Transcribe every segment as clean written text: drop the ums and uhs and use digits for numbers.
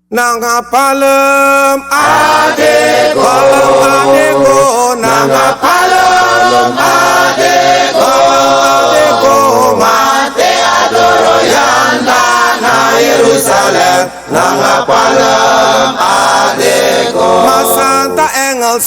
Nanga palem adego, adego, nanga palem adego, adego, mate adoro yanda na Yerusalem. Nanga palem adego, ma Santa Engel,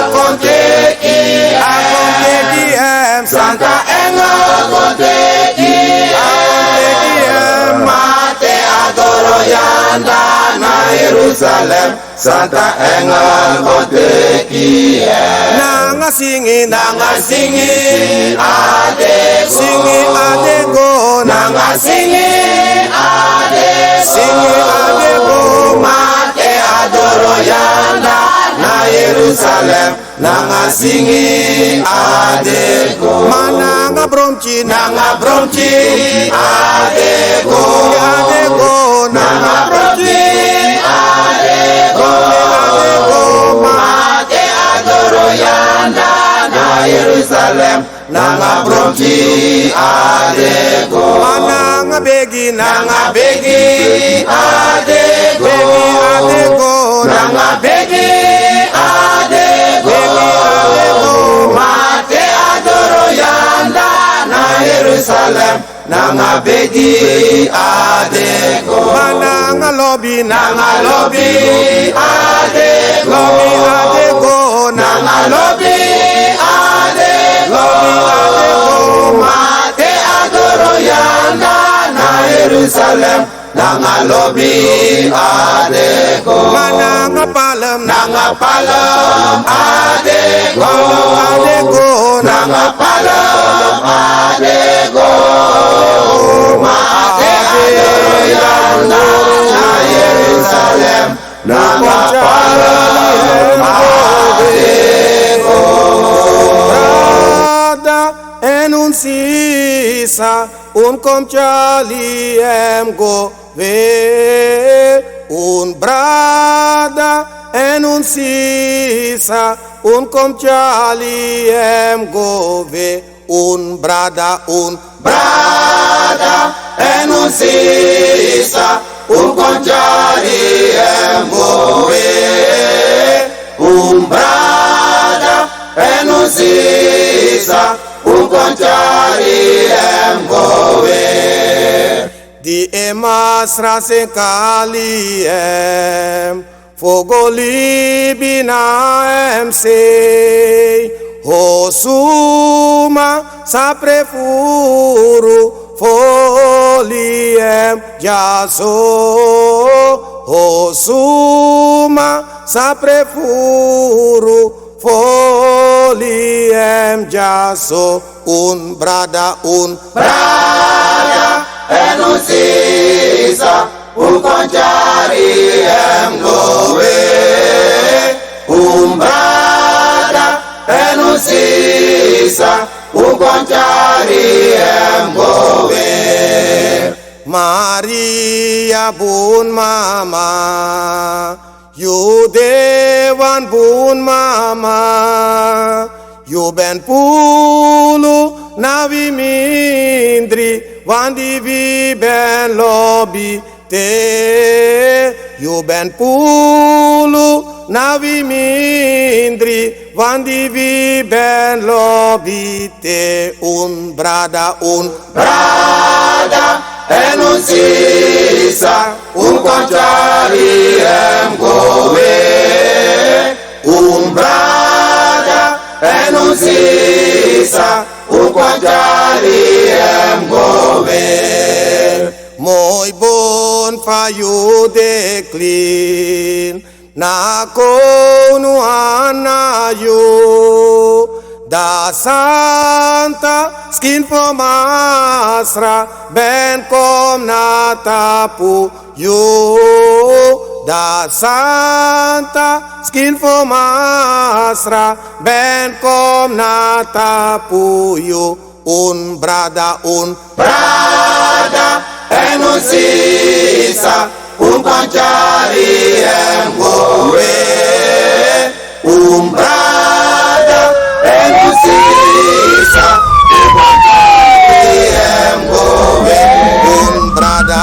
konteki, konteki em, Santa Engel, konteki, konteki em, mate adoro yanda na Yerusalem. Santa Engel, konteki em, nanga singi, adego, singi adego, nanga singi adego, mate adoro yanda na Yerusalem. Nanga singi adego, mananga bromchi, adego, adego, nanga bromchi, adego, mate adoro yanda na Yerusalem. Nanga bromchi, adego, mananga begi, adego, adego, nanga begi, adego, mate adoro yanda na Yerusalem. Nanga begi, adego, mananga lobby, adego, adego, nanga lobby, adego, mate adoro yanda na Yerusalem. Nanga lobby, adego, mananga palem, adego, adego, nanga palem, adego, mate adoro yanda na Yerusalem. Nanga palem, adego, brada enuncia comciali go ve un brada enuncia comciali go ve un brada enuncia comciali go ve un brada enuncia comciali go ve. Di emas rasen kaliem, fogoli bina sei, hosuma sa prefuru foliem jaso, hosuma sa prefuru foliem jaso, un brada enuncia comciali go ve un brada enuncia comciali go ve. Maria bun mama, Judewan bun mama, you ben pulu navi mindri, wandi vi ben lobby te. You ben pulu navi mindri, wandi vi ben lobby te. Un brada enuncia comciali go ve un brada enuncia comciali go ve. Moi bon fa you declin na konu ana you da santa skin for masra ben kom na tapu you da santa skin for masra ben kom na tapu you un brada enuncia comciali go ve un brada enuncia comciali go ve un brada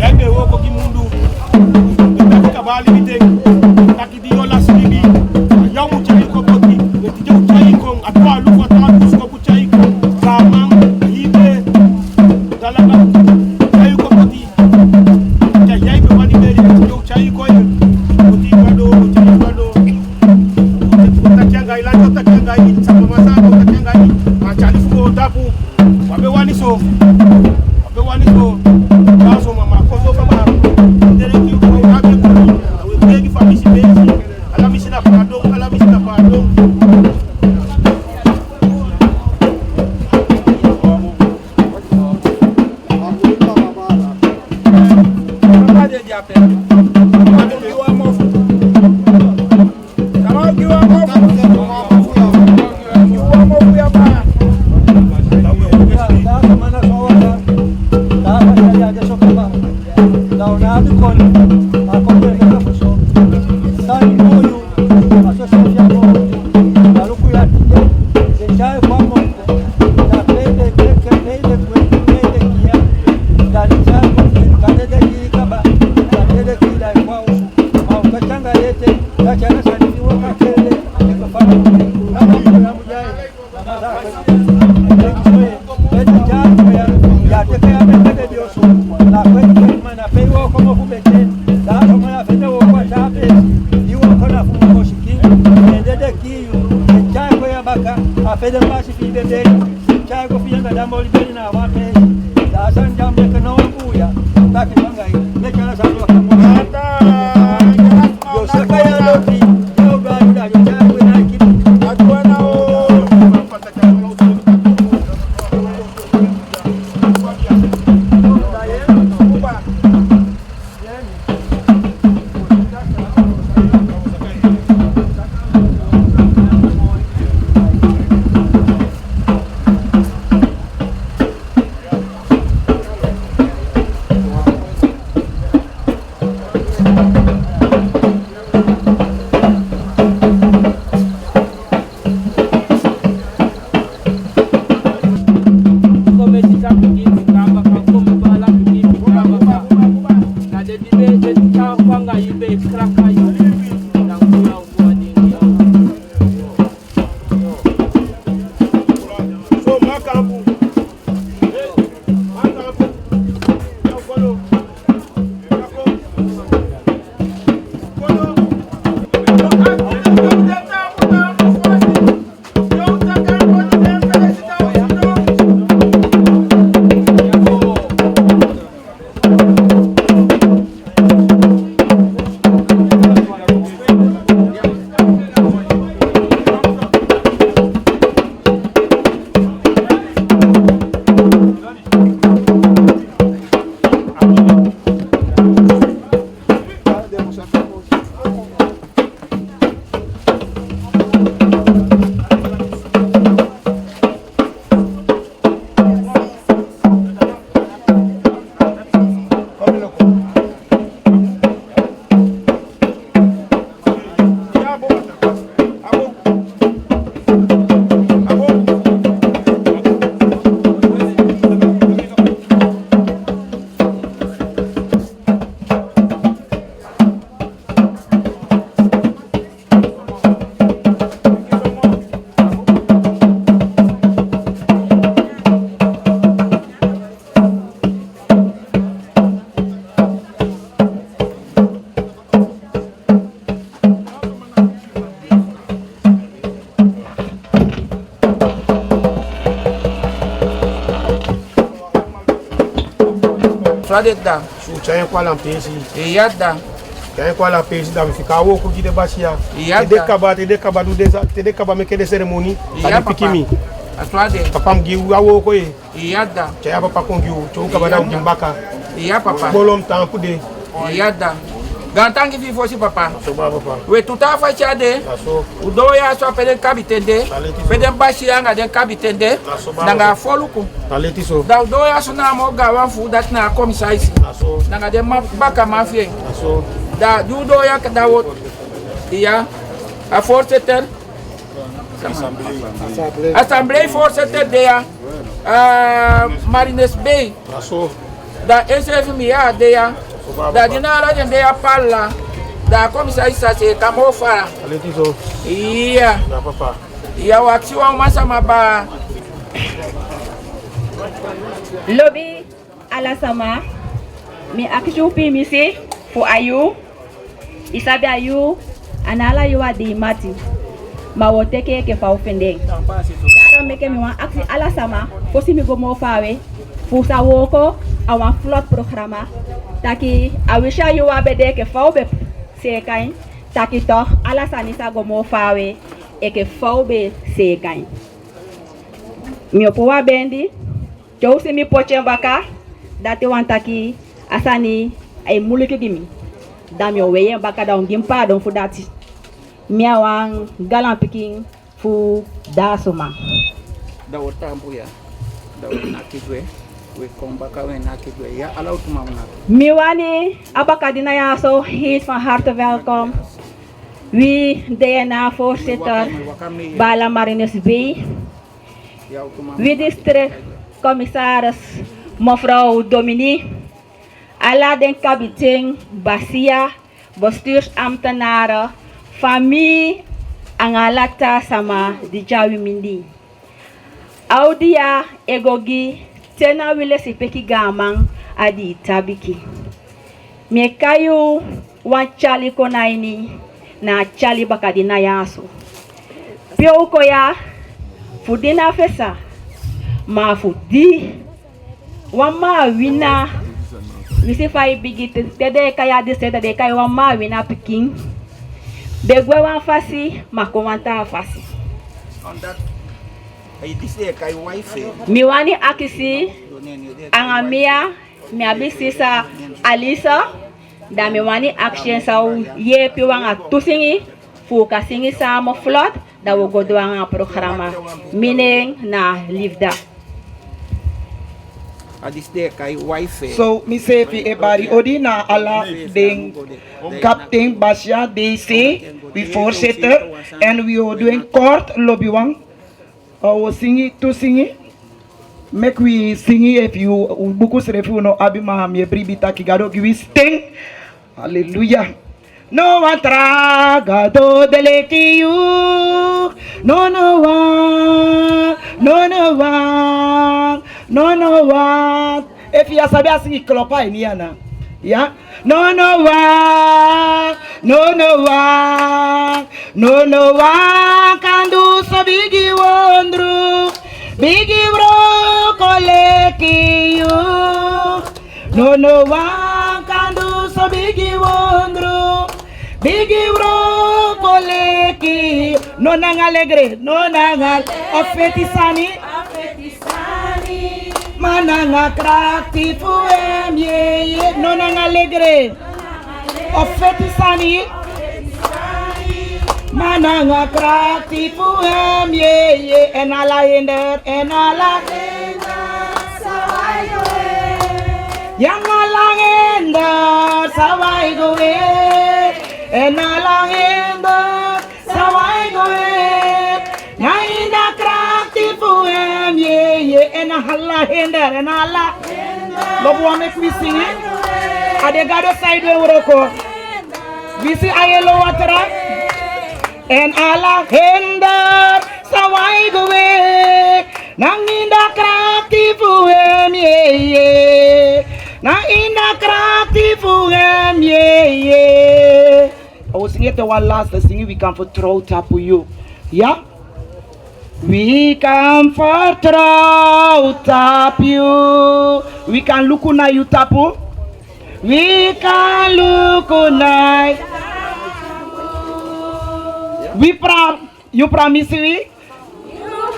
Yaibe woko gimundu kabali bite takidio la silibi yaw mu chay ko boti ti jaw chay ko atwa lu ko ta ko ku chay ko kamang yibe dalaga chay ko boti ja yaibe wani be ti jaw chay ko boti wado ta changa ila ta changa ni sama masako ta changa ni ma chali ko dapu wabe wani so Kaso mama kozo baba dere ki ko abe ko we begi famisi bezi ala misina pardon Swade da. Su chaya kwa la pesi. Yada. Chaya kwa la pesi da fika wo ko gide basia. Te de kaba meke de cérémonie. Ya pikimi. Aswade. Papa mgi wo ko e. Yada. Chaya papa kongiu. Cho kaba da mbaka. Ya papa. Bolom tan kude. Yada. Gantangi fi fosi papa. So ba papa. We tuta fa chade. Aso. Udo ya so pede kabitende. Pede bashi anga de kabitende. Nanga foluku. Taleti so. Da udo ya so na mo gawa fu dat na komisaisi. Aso. Nanga de baka mafie. Aso. Da judo ya kada wo. Iya. A forceter. Assemblée forceter de ya. Marines Bay. Aso. Da SFMI ya de ya. Da dinara jende ya palla da komisa isa se kamo fara aletizo iya da papa iya waksi wa masa maba lobi ala sama mi akishupi misi fu ayu isabi ayu anala yuwa di mati mawoteke ke fa ofende daro meke mi wa aksi ala sama fosi mi go mo fawe fu sa woko awan flot programa taki awisha yuwa bede ke faube sekain taki to ala sanisa go mo fawe e ke faube sekain mi opowa bendi jowsi mi poche baka dati wantaki asani ay mulike gimi dam yo weye baka da ngimpa don fu dati mi awang galan piking fu dasuma da wotambu ya da nakidwe we kombaka we nakidwe ya ala utumamna miwani abakadina ya so heet van harte welkom wie DNA voorzitter Bala Marines B wie district commissaris mevrouw Dominique ala den kapitein Basia bestuursambtenaren familie angalata sama di Jawi Mindi Audia egogi tena wile sipeki gamang adi tabiki mekayu wan chali konaini na chali bakadina yaso pio uko ya fudina fesa ma fudi wama wina misi fai bigi tede kaya di seda de kaya wama wina piking begwe wan fasi makomanta fasi on that dise kai wife miwani akisi angamia mi abisisa alisa da miwani action sa ye piwanga tusingi fuka singi sa mo flot da wo godwanga programa minen na livda adiste kai wife so mi se fi ebari odina ala den captain Basia DC we voorzitter en we are doing kort lobbying we singi to singi make we singi if you buku serefu no abima mi bribita kigado we sting hallelujah no one tragado deleki you no one if you sabi asingi klopa iniana yeah no one can do so bigi wondru bigi bro koleki you no one can do so bigi wondru bigi bro koleki no nangalegre no nangal ofetisani mananga krati fuem ye no nangalegre ofetisani mananga krati fuem ye enala hinder sawaigo yang alang hinder sawaigo enala hinder sawaigo nainda krati fuem ye enala hinder enala lobo make we sing it ade gado side we uroko we see ayelo watera en ala hinder sawaigo nainda krati fuem ye na inda krati fuem ye I was singing the one last singing we come for throw tap for you yeah We can vertrouwen op you. We can look na you tapu. We can look na. You promise we?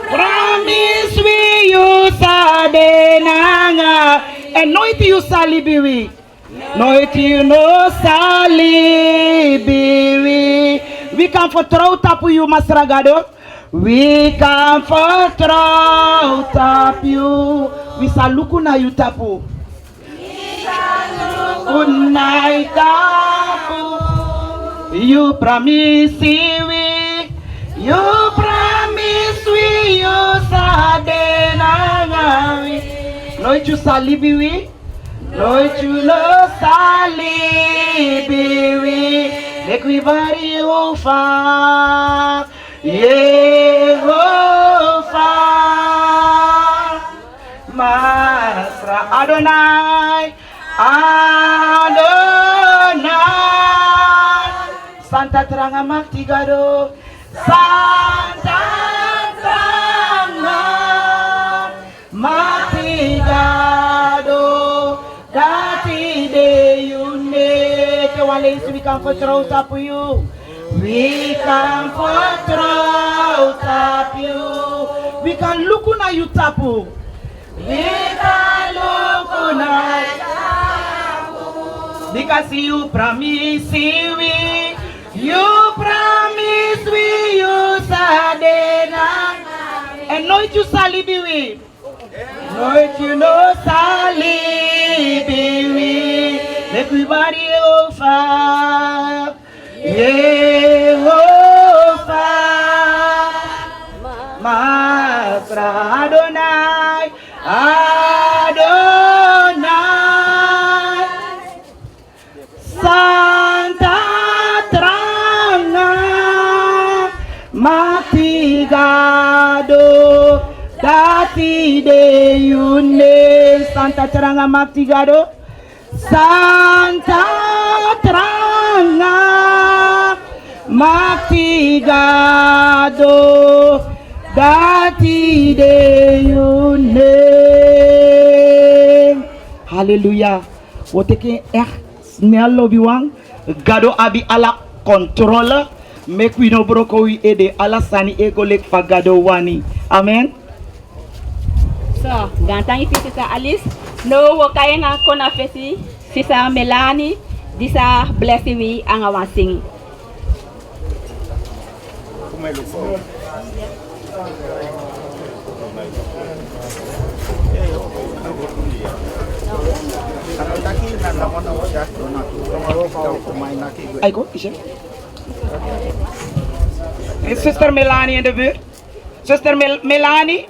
Promise we you sadenanga. En nooit you salibi we. Nooit you no salibi we. We can vertrouwen op you, Masragado. We can vertrouwen op you. We shall look na you tapu. Good night, tapu. You promise we. You promise we. You sadenanga we. Nooit you salibi we. Nooit you no salibi we. Make we body over. Yehovah, Masra Adonai, Adonai, Santa Teranga Maktigado, Santa Teranga Maktigado, Dati de Yune, Kewale we can vertrouwen op you. We can vertrouwen op you. We can look na you tapu. We can look na you tapu. Because you promise we. You promise we. You sadena. And nooit you salibi we. Nooit you no salibi we. Make we body over. Yehovah, Masra Adonai, Adonai, Santa Teranga Maktigado, Dati de Yune, Santa Teranga Maktigado, Santa Teranga Maktigado, Dati de Yune. Hallelujah. Woteke snel lobby wang. Gado abi ala controle. Make we no broko we ede ala sani egolek fa gado wani. Amen. So, gantang ifisi sa Alice. No wakaya nga kona fesi. Sisa Melanie. Disa blessing we ang awansing. Aiko, is it? Is Sister Melanie in de buurt? Sister Melanie?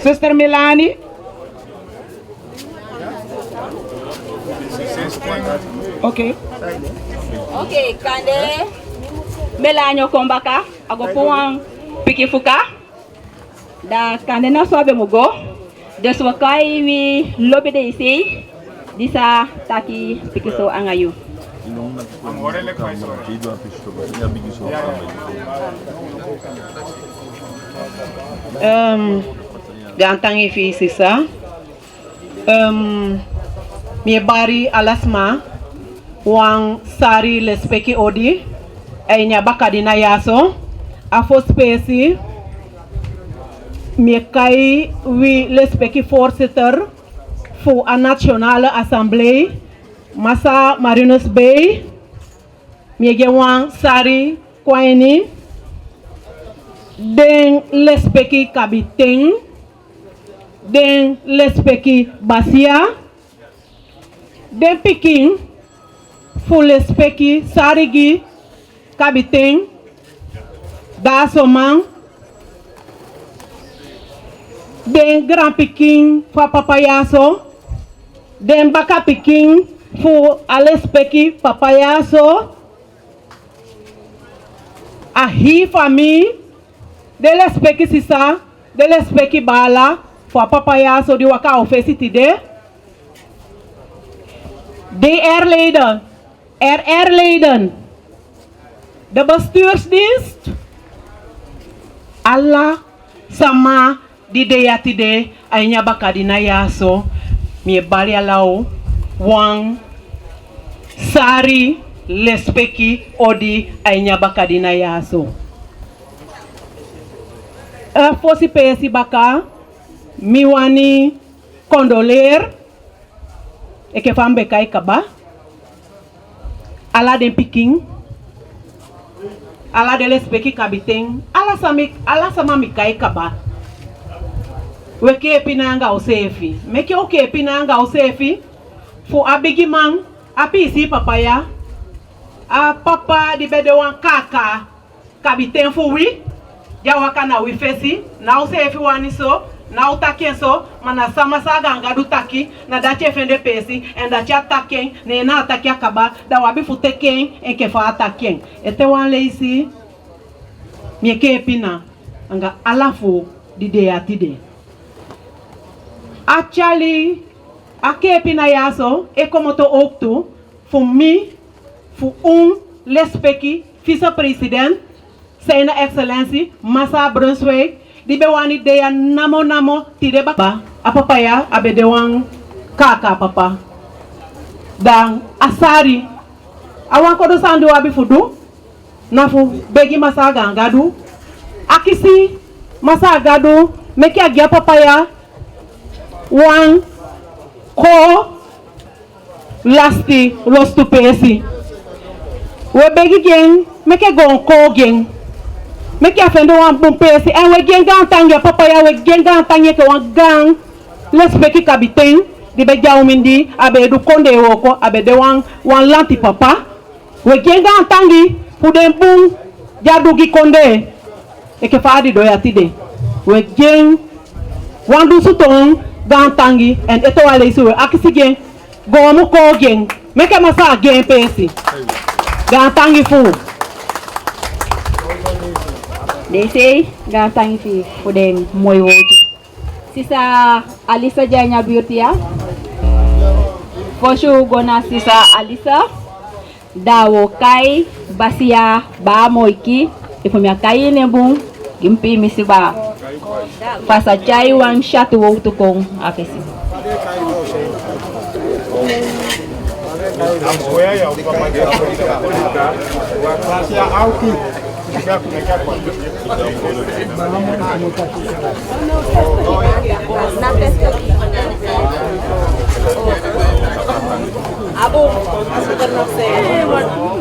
Sister Melanie? Okay. Okay, kande Melanie kombaka ako puang pikifuka da kande na sobe mugo deswa kai wi lobe de isi disa taki pikiso angayu gantang ifi sisa mi bari alasma wang sari lespeki odi ay nya bakadina yaso afo spesi mi kai wi lespeki voorzitter fu a nationale assemblée massa Marinus Bay mi ge wang sari kwaini den lespeki kabiteng den lespeki basia den piking fu lespeki sarigi kabiteng da somang den grand piking fa papayaso den baka piking fu alespeki papayaso ahi fami de lespeki sisa de lespeki bala fa papayaso di waka ofesiti de DR-leden, RR-leden, de bestuursdienst, Allah sama di deyatide ay bakadina yaso mi bali alau wang sari lespeki odi ay bakadina yaso. Fosi pesi baka mi wani condoler e ke fambe kai kaba ala den piking ala de lespeki kabiteng ala sama mi kai kaba weke pinanga osefi meke oke pinanga osefi fu abigi man api si papaya a papa di bede wan kaka kabiteng fu wi jawaka na wi fesi na osefi wani so na utake so mana sama saga ngadu taki na dache fende pesi en dache atake ne na atake akaba da wabi futeken en ke fa atake ete wan leisi mieke pina anga alafu di de atide actually ake pina yaso e komoto oktu fu mi fu lespeki vice-president zijn excellentie Massa Brunswijk di be wani de ya namo tide baba apapa ya abede wan kaka papa dan asari awan ko do sandu abi fudu nafu begi Massa gangadu akisi Massa gadu meki agia papa ya wan ko lasti lostu pesi we begi gen meki gon ko gen meki afendo wan bum pesi en we gen gan tangia papa ya we gen gan tangia ke wan gang lespeki kabiten di be jaumindi abe du konde woko abe de wan lanti papa we gen gan tangi puden bum jadugi konde e ke faadi do yatide we gen wan du suton gan tangi en eto wale isu akisi gen gomu ko gen meki Massa gen pesi gan tangi fu. They say gantang fi pudeng moy woju. Sisa Alisa Janya Beauty ya. Foshu gona sisa Alisa dawo kai basia ba moiki ifumia kai nembung gimpi misiba. Pasa chai wang shatu wo tukong akesi.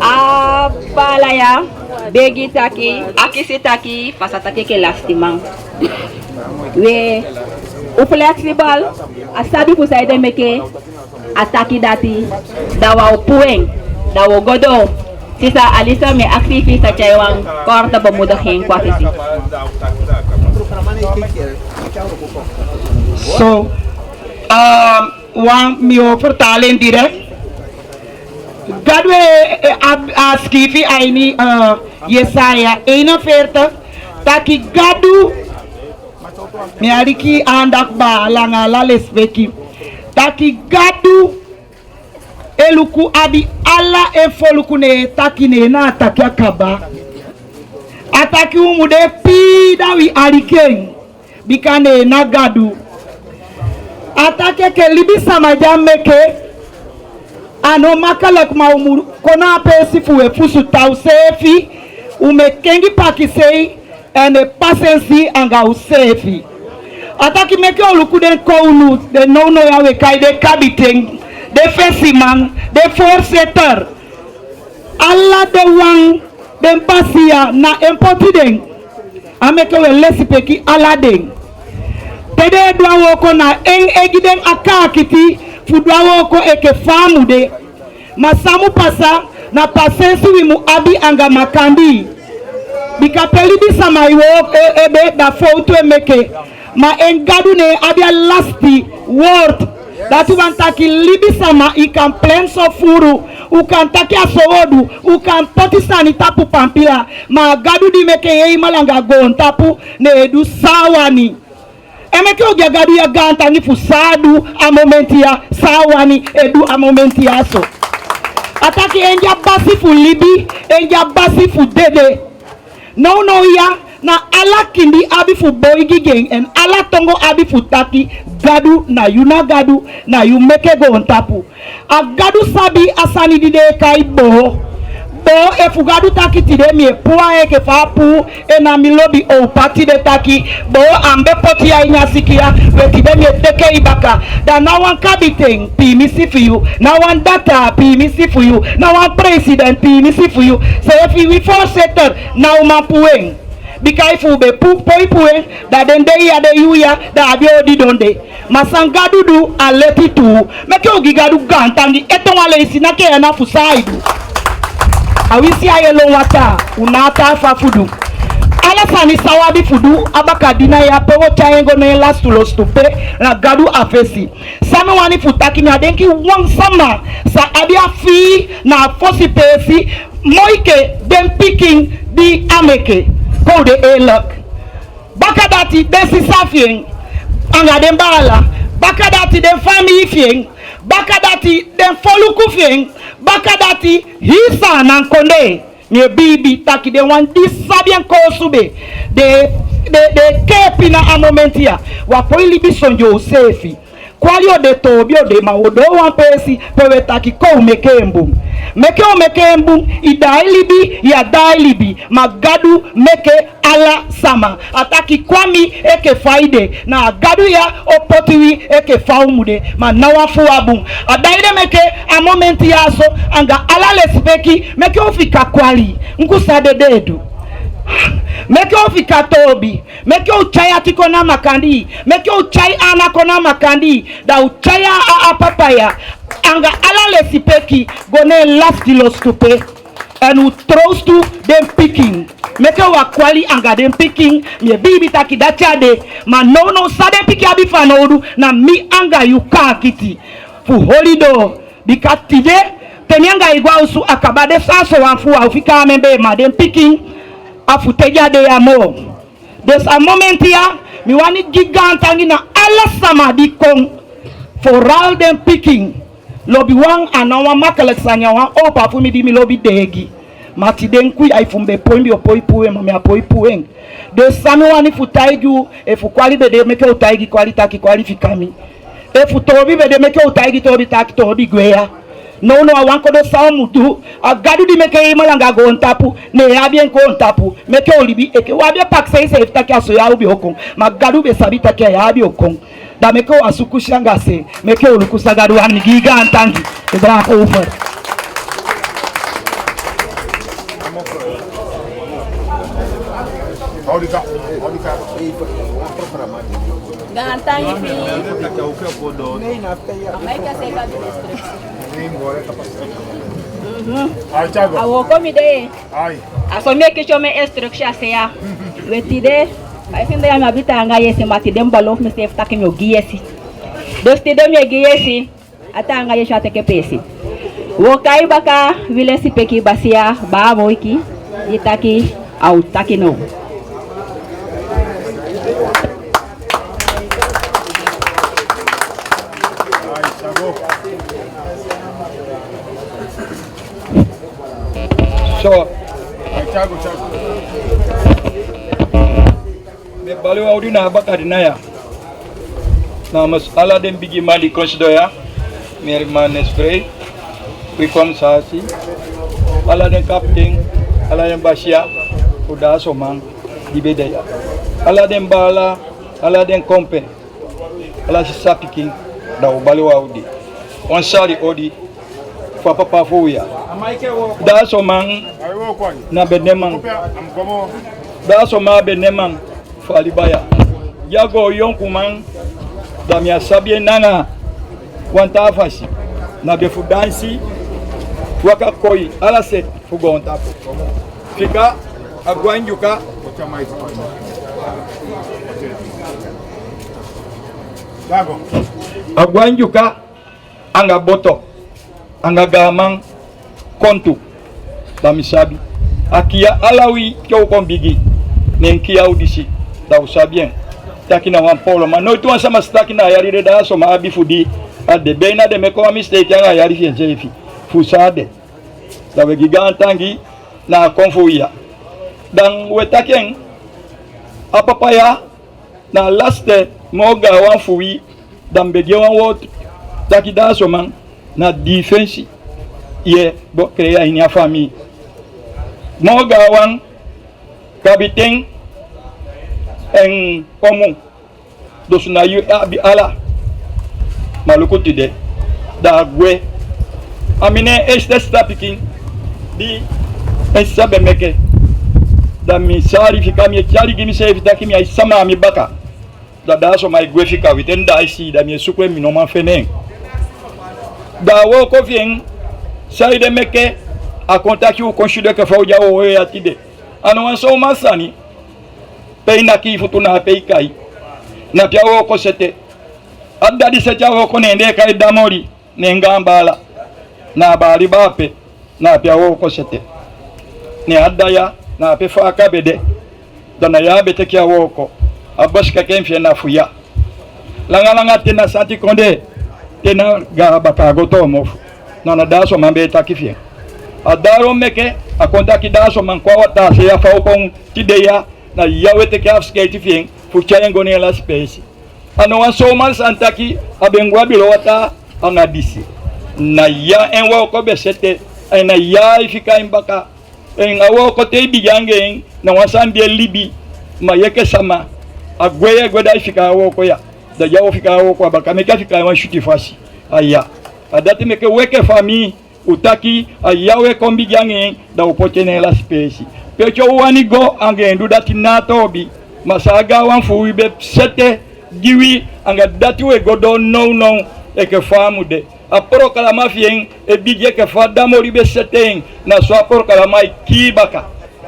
Apalaya begi taki akisi taki pasataki ke lastimang we flexible asabi pusaide meke ataki dati dawa pueng dawa godo sisa Alisa me aktifi sa chaywang korta bamudahin kwa sisi. So, wan mio vertalen direct. Gadwe skifi aini Yesaya 41 taki gadu me ariki andak ba langala lesbeki taki gadu eluku adi ala efoluku ne taki ne na ataki akaba ataki umude pi dawi arikeng bikane na gadu atake ke libisa majameke ano makalek maumuru kona pesi fuwe fusu tausefi umekengi pakisei ene pasensi anga usefi ataki meke oluku den koulu de no yawe kai de kabiteng de fesiman de forseter alla de wang den pasia na empotiden ameke we lesipeki ala den tede dwa woko na en egiden akakiti fudwa woko eke famu de masamu pasa na pasensi wimu abi anga makandi bikapeli bisa maiwo ebe da foto emeke ma engadu ne abia lasti word datu wantaki libisama ikan plenso furu ukan taki asowodu ukan potisani tapu pampila ma gadu di meke yei malanga gon tapu ne edu sawani emeke ogia gadu ya ganta ni fusadu a momenti ya sawani edu a momenti ya so Ataki enja basi fu libi, enja basi fu dede. No ya na ala kindi abi fu boy gigeng en ala tongo abi fu taki gadu na you na gadu na you make go on tapu. A gadu sabi asani dide kai bo. Bo e fu gadu taki tide mi e pua e ke fa pu e na mi lobi o pati de taki bo ambe poti ya inyasikia we tide mi e teke ibaka da na wan kabiteng pi mi si for you na wan data pi mi si for you na wan president pi mi si for you so if we for setter na uma pueng because if we poi pueng da den de ya de you ya da abi odi donde masanga dudu aleti tu meke ogigadu gantangi etonwale isinake ya na fusaidu awisi ayelo wata unata fa fudu ala sani sawabi fudu abaka dina ya pewo chayengo ne last to stupe na gadu afesi sama wani futaki ni adenki wang sama sa abia fi na fosi pesi moike dem picking di ameke ko de elok baka dati desi safien anga dem bala baka dati dem family fien baka dati dem foluku fien baka dati hisa na konde nye bibi taki de wan disabien ko sube de kepi na a momentia wa poili bisonjo sefi kwalio de tobio de mawodo wan pesi pewe taki ko mekembu idailibi ya dailibi magadu meke ala sama ataki kwami eke faide na gadu ya opotiwi eke faumude manawa fuabu adaide meke a momenti yaso anga ala lesbeki meke ofika kwali nkusade dedu meke ofika tobi meke uchaya tiko na makandi meke uchai ana kona makandi da uchaya a papaya anga ala lesipeki gone last stupe and who throws to them picking meke wa kwali anga them picking me bibi taki dachade man no sade piki abi fanodu na mi anga yuka kiti fu holido bikatide tenyanga igwa usu akabade saso wanfu wa ufika membe ma them picking afuteja de amo. There's a moment here mi wani gigantangi na ala samadi kong for all them picking lobi wang anawa makalexanya wan opa fumi di mi lobi degi mati denku ya ifumbe poimbi opoi puwe mami apoi pueng de sami wani futaigu efu kwali bede meke utaigi kwali taki kwali fikami efu tobi bede meke utaigi tobi taki tobi gwea no awanko do samudu agadu di meke imalanga go ontapu ne abien ko ontapu meke olibi eke wabia pakse se ifitaki aso ya ubi okon magadu be sabita ke ya abi okon da meke wasukushanga se meke olukusagadu wani giga antangi ebra ko ufer Gantangi fi. Amaika seka awo komi de asome kichome instruction seya wetide aifinde ya mabita anga yesi matide mbalo msef takinyo giesi dostide me giesi ata anga yesha teke pesi wokai baka vile sipeki basia ba moiki yitaki au takino So, me balu audi na baka dinaya. Na mas ala dem bigi mali considoya. Mer man spray. We come sasi. Ala dem captain, ala dem basia. Uda somang di bedaya. Ala dem bala, ala dem kompe. Ala si sapiking da balu audi. On sari odi. Fa papa fuya. Da somang na benemang da soma benemang falibaya yago yonkumang da mia sabie nanga wanta afasi na befu dansi waka koi ala set fugo ontapo fika agwanjuka Dago agwanjuka anga boto anga gamang kontu bamisabi akia alawi kyo kombigi nenkia audisi da usabien takina wan polo mano tu sama stakina yari da so ma abifudi ade beina de meko mistake anga yari fienjefi fusade da we gigantangi na konfuya dan wetaken apapaya na laste moga wan fuwi dan bege wan wot taki da so man na defense ye bo crea inia famille moga wan kapiten en komu dos na yu abi ala malukuti de da gwe amine este stapikin di esabe meke da mi sari fika mi chari gimi se fita kimi ai sama mi baka da so mai gwe fika witen da isi da mi sukwe mi no man fenen da wo ko vien sai de meke a contacti o conchide que fa o ja o e atide ano so masani peina ki futuna peikai na pia wo ko sete adda di se jawo ko nende kai damori ne ngambala na bali bape na pia wo ko sete ne adda ya na pe fa kabede dana ya bete kia wo ko abaska kemfie na fuya langa tena santi konde tena ga baka gotomo na daso mambe takifie adaro meke akonta kidaso mankwa wata se ya fa opon tideya na yawete ke afskate fien fucha ngone la space ano wanso man santaki abengwa bilo wata angadisi na ya enwa ko besete na ya ifika imbaka en awo ko te bijange na wasambie libi mayeke sama agweye gweda ifika awo ko ya da yawo fika awo ko baka meka fika wan shuti fasi aya adati meke weke fami utaki ayawe kombi jange da upotene la space pecho wani go angendu dati natobi masaga wan fuibe sete giwi anga dati we godo no eke famu de aporo kala mafien e bidje ke fada mori be sete na so aporo kala mai kibaka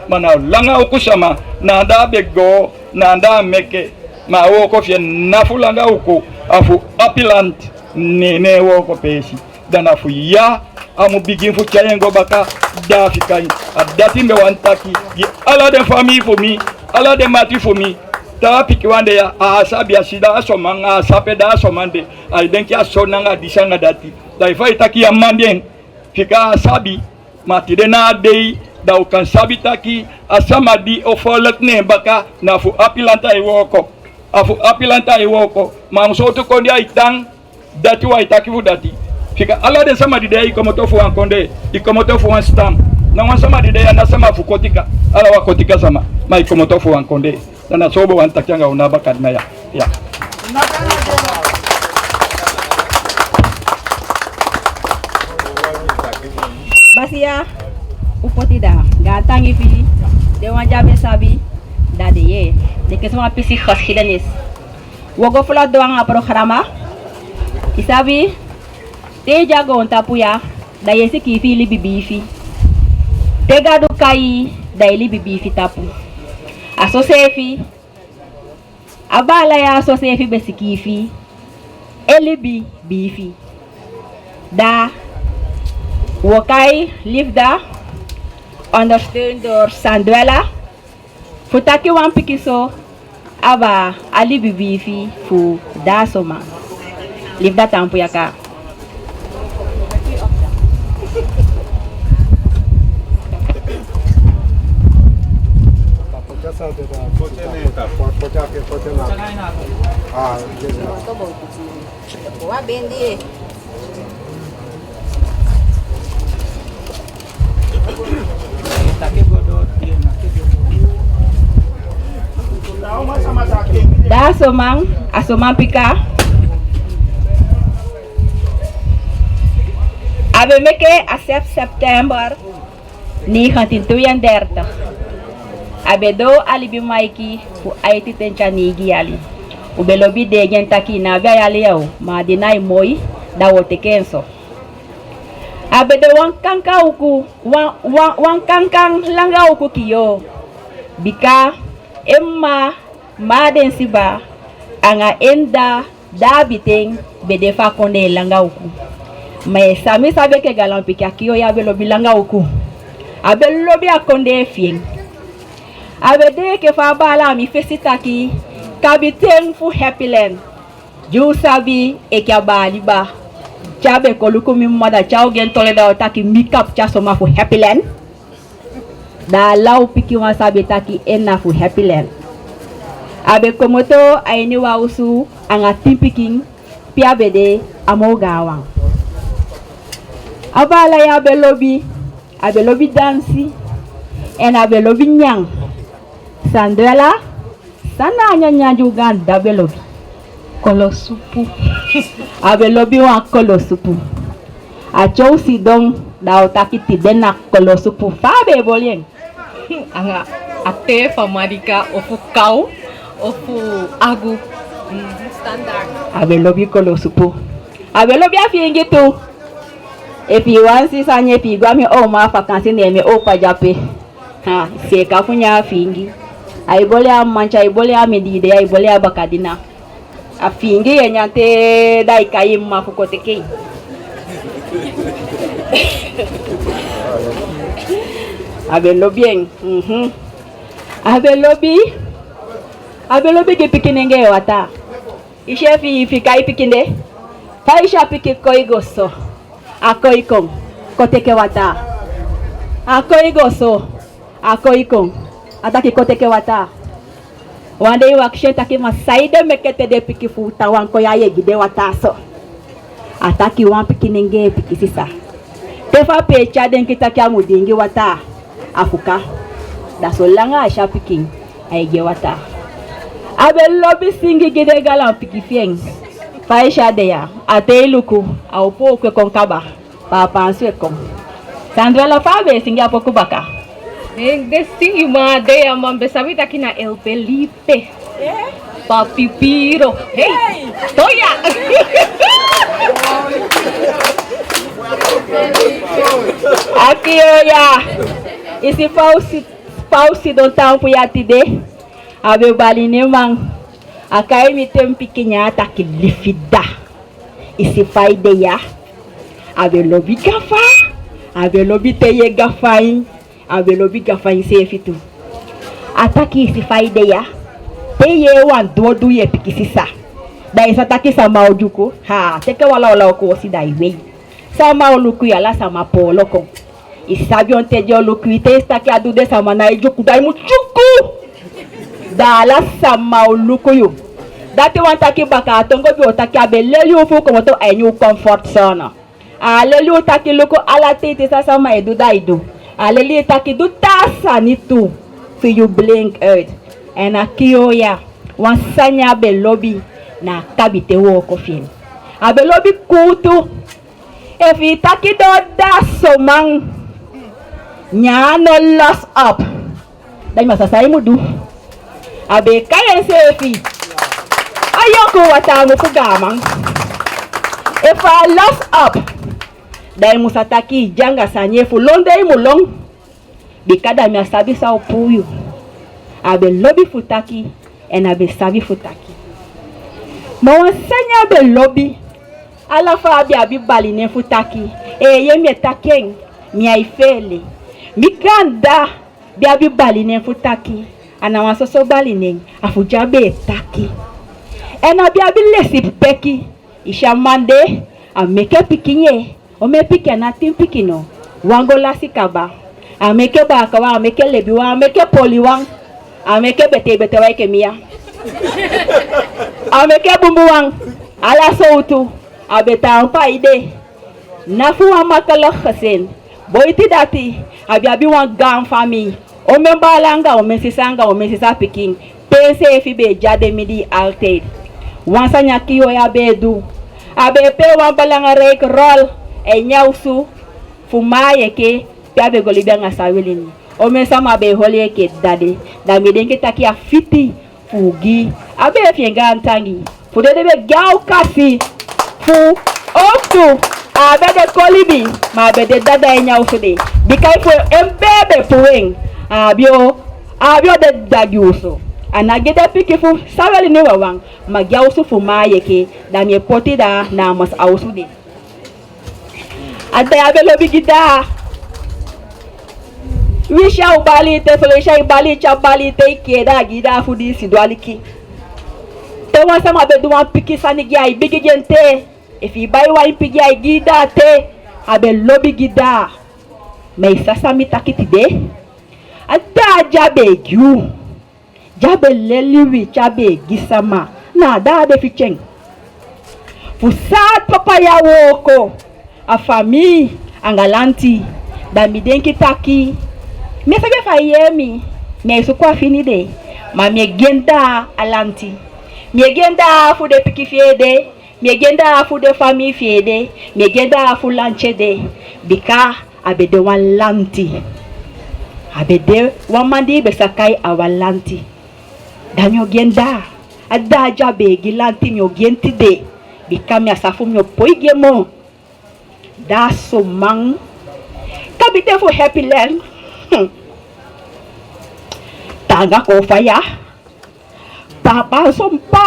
mana langa okusama na da be go na da meke ma wo ko fien na fulanga uko afu apilant ne wo ko pesi dana fu ya amu bigin fu chayengo baka da fikai adati me wantaki gi ala de famille for me ala de mati for me ta piki wande ya asabi asida asomanga sapeda asomande ai denki asonanga disanga dati da ifai taki ya mandien fika asabi mati de na dei da ukan sabi taki asamadi ofolek ne baka na fu apilanta iwoko afu apilanta iwoko mamso to kondi aitang dati wa itaki fu dati fika ala de sama di dai komoto fu ankonde ikomoto fu stam na wan sama di dai na sama fu kotika ala wa kotika sama mai komoto fu ankonde na sobo wan takyanga unaba kadna ya basia upotida gatangi fi de wan jabe sabi da de ye de que sama pisi khashidanis wogo fula doanga programa isabi te jago tapuya da yesi kifi li bibifi te gadu kai da li bibifi tapu aso sefi abala ya aso sefi besikifi elibi bifi da wokai livda ondersteund door Sanduela futaki wan pikiso aba ali bibifi fu da soma livda tampu yaka da somang asomang pika abe meke a 7 september 1932 abe do alibi maiki fu aiti tenchanigi ali ubelobi degen taki na bia yali yao ma dinai moi da wote kenso abe do wan kankang langa uku kiyo bika emma maden siba anga enda dabiteng bedefa konde langa uku mais sami sabe ke galan pika kiyo ya belobi langa uku abe lobi akonde fieng abe de ke fa bala mi fesitaki kabiteng fu happy land ju sabi e kya bali ba chabe ko lukumi mada chao gen tole da taki makeup cha soma fu Happy Land da law piki wan sabe taki enna fu Happy Land abe komoto aini wa usu anga timpiking pia bede amogawa abala ya be lobby dansi en abe lobby nyang Sandrella sana nyanya juga dabe lobby kolo supu abe lobby wa kolo supu a chousi dong da otaki tidena kolo supu fabe bolien anga ate famarika ofu kau ofu agu standard abe lobby kolo supu abe lobby afienge tu epi wansi sanye pi gwami o ma vakansi neme o pajape ha se kafunya afingi aibole amancha aibole amedide aibole abakadina afingi yenyante dai kayim mafukoteke abe lobby abe lobby ke pikinenge wata ishefi fikai pikinde faisha pikikoigoso akoikong koteke wata akoigoso akoikong ataki koteke wata wande wakshe taki masaide mekete de pikifu tawan ko yaye gide wata so ataki wan pikinenge pikisisa tefa pecha den kitaki amudingi wata afuka da solanga asha pikin aige wata abe lobby singi gide galan pikifien faisha deya ateiluku au pokwe konkaba pa panswe kom Sandrella fabe singi apoku baka de singi ma deya mambe sabita kina El Felipe Papi Piro hey toya aqui olha esse pausi don tampo ya tide abe baline mang akai mi tem pikinya takilifida isi faide ya abe lobby gafa abe lobby teye gafain abe lobby gafain sefitu ataki isi faide ya teye wan dodu ye pikisisa da isa taki sama ojuko ha teke wala ko si dai we sama oluku ya la sama polo ko isabion tejo oluku te staki adude sama na ejuku dai mu chuku da la sama oluku yo dati wan taki baka tongo bi otaki abele yo fu ko to enyu comfort sana aleli taki luko ala tete sasa ma edu daidu aleli taki du tasa ni tu fi you blink earth and akioya wan sanya be lobby na kabite wo ko fin abe lobby kutu if you taki do da somang nyano lost up dai masasai mudu abe kayen sefi ayoko watamu kugamang if I lost up dai musataki janga sanye fulonde mulong bikada mi asabi sa opuyu abe lobby futaki en abe sabi futaki mawasanya abe lobby ala fa abi baline futaki ye mi taken mi aifele mi ganda bi abi baline futaki ana wasoso baline afujabe taki ena bi abi lesi peki ishamande ameke pikinye ome pikena tim pikino wangola sikaba ameke baka wa ameke lebi wa ameke poli wang ameke bete wa kemia ameke bumbu wang ala soutu abeta ampa ide nafu wa makala khasen boyti dati abi wan gam fami o membalanga o mesisa pikin pese fi be jade midi alted wansanya kiyo ya bedu abe pe wan balanga rek roll e nyausu fumaye ke abe golibia ngasawelini o mesama be hole ke dade da midenke taki afiti fugi abe fienga antangi fudede be gaw kasi fu optu abe de kolibi ma be de dada nyausu de bikai fu embebe fueng abio de dagiuso anagede pikifu saweli ni wawang magyausu fumaye ke da mi poti da na mas ausu de ade abe lobi gida wisha ubali te felesha ibali chabali te keda gida fudi sidwaliki te wansa ma be duwa piki sanigi ai bigi gente if you buy one pigi ay gida te abe lobby gida mais sasa mi takitide ada jabe giu jabe leliwi jabe gisama na da de ficheng fusat papa ya woko a famille angalanti da midenki taki me sabe fayemi me su kwa fini de ma me genda alanti me genda fu de piki fiede me genda fu de famille fiede me genda fu lanche de bika abede wan lanti abede wan mandi be sakai awalanti danyo genda ada jabe gilanti myo genti de bika mi asafu myo poigemo da so mang kabite fu happy land tanga ko faya papa sompa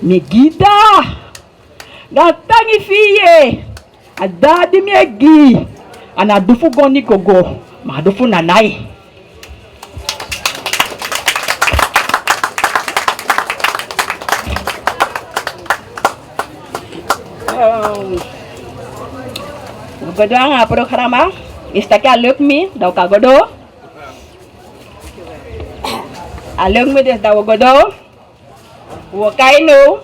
megida gatangi fiye adadi megi anadufu goni gogo madufu nanai godo ang programa istaki aluk mi daw ka godo aluk mi des daw godo wo kaino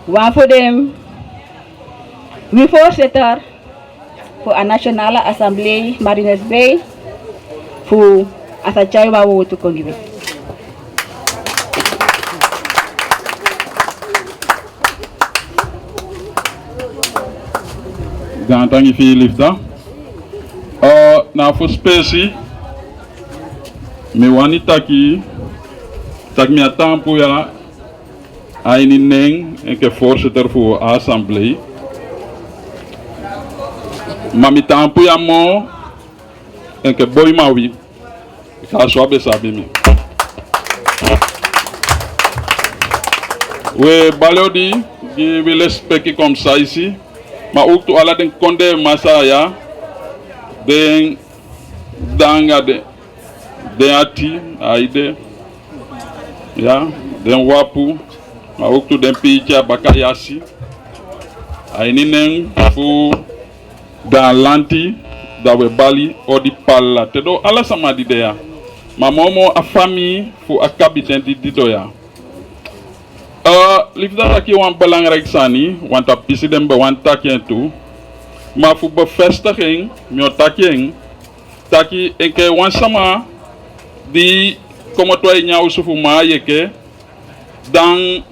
wa for them we for setter for a national assembly Marines Bay for asachai wa wo to kongibe gantangi fi lifta na fo spesi me wani taki mi atampu ya aini neng ke voorzitter voor assemblee mami tampu ya mo ke boy mawi ka swabe sabi mi we balodi gi wile speki comme ça ici ma uktu ala den konde masaya den danga de ati aide ya den wapu ma uktu den picha bakayasi aini neng fu dan lanti da we bali odi palla te do ala sama di dea ma momo a famille fu a capitaine di doya lifda taki wan belang rek sani wan ta pisi dem be wan takien tu ma fu be vestiging mio takien taki enke wan sama di como to nyaaw sufu ma yeke dan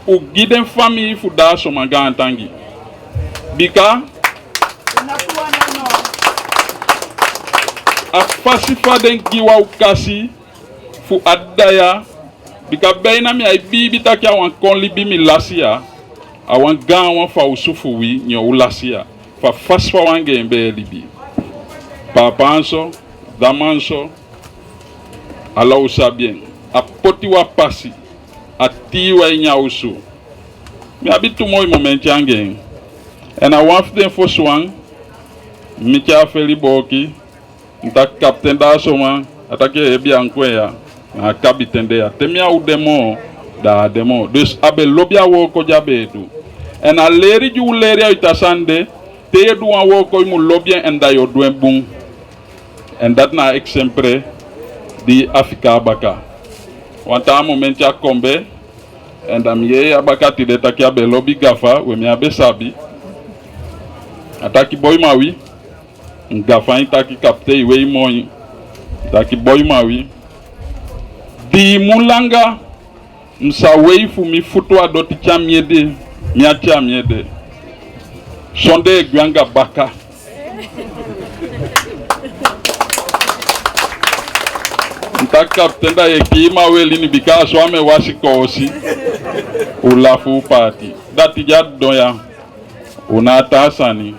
u giden famille fu da so ma gantangi bika a fasifa den giwa ukasi fu adaya bika beina mi ay bibi taki awan kon libi mi lasia awan gan wan fa usufu wi nyo ulasia fa fasfa wange embe libi papanso damanso ala usa bien a poti wa pasi a tiwa nya usu mi abitu moy moment yange en a wafden fo swang mi cha feli boki nta captain da soma atake ebi ankwea na capitaine de atemia u demo da demo dus abe lobia wo ko jabe du en a leri ju leri ay tasande te du an wo ko mu lobien en da yo du bung en dat na exemple di Afrika baka wanta moment ya kombe en da miye abaka ti de takia be lobby gafa we mi abe sabi ataki boy mawi ngafa itaki kapte iwe moyi taki boy mawi di mulanga msawei fu mi futwa doti chamiede miacha miede sonde gwanga baka ntaka tenda yekima weli ni bika swame wasikosi ulafu party dati jaddoya unata sani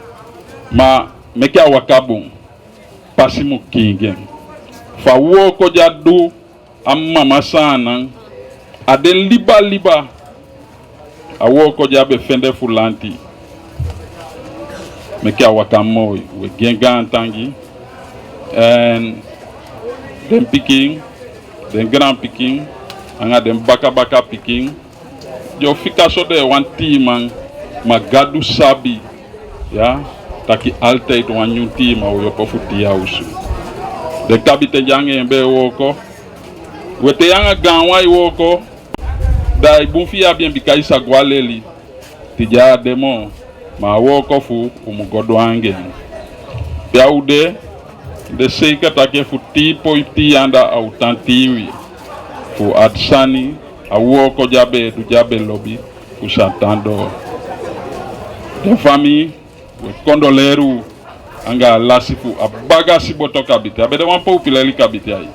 ma mekia wakabu pasimu kinge fa wo ko jaddu amma masana aden liba awo ko jabe fende fulanti mekia wakamoy we genga tangi and den picking den grand picking anga dem baka piking jo fika so de wan team magadu sabi ya taki altijd wan new team au yo pofuti ausu de kabite jange mbe woko wete yanga ganwa woko da ibunfi ya bien bikai sagwaleli tija demo ma woko fu umugodo ange piaude de seika take fu tipo iti anda au tantiwi fu adsani awoko jabe du jabe lobby fu santando de famille we kondoleru anga lasifu abagasi boto kabite abede wan populeli kabite ai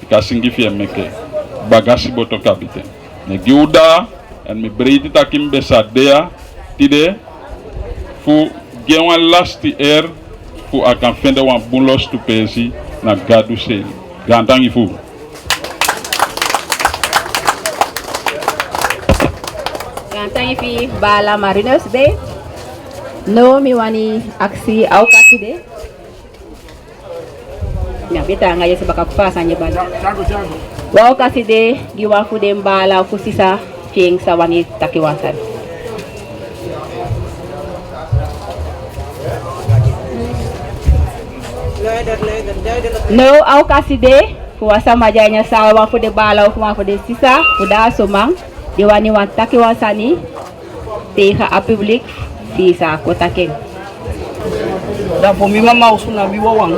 ikasingifi emeke bagasi boto kabite ne giuda en mi breidi takim besadea tide fu genwan lasti air fu akan fende wan bunlos tu pesi na gadu seli gantangi fu gantangi fi bala Mariners Day no mi wani aksi au kasi de ya beta nga yesi baka kufasa nyebana wao kasi de giwa fu de mbala fu sisa fieng sa wani takiwansan no au kasi de fu wasa majanya sawa fu de bala fu ma fu de sisa fu da somang di wani wan takiwansani teha a public Sisa kota king. Da for mi mama usuna mi wawang.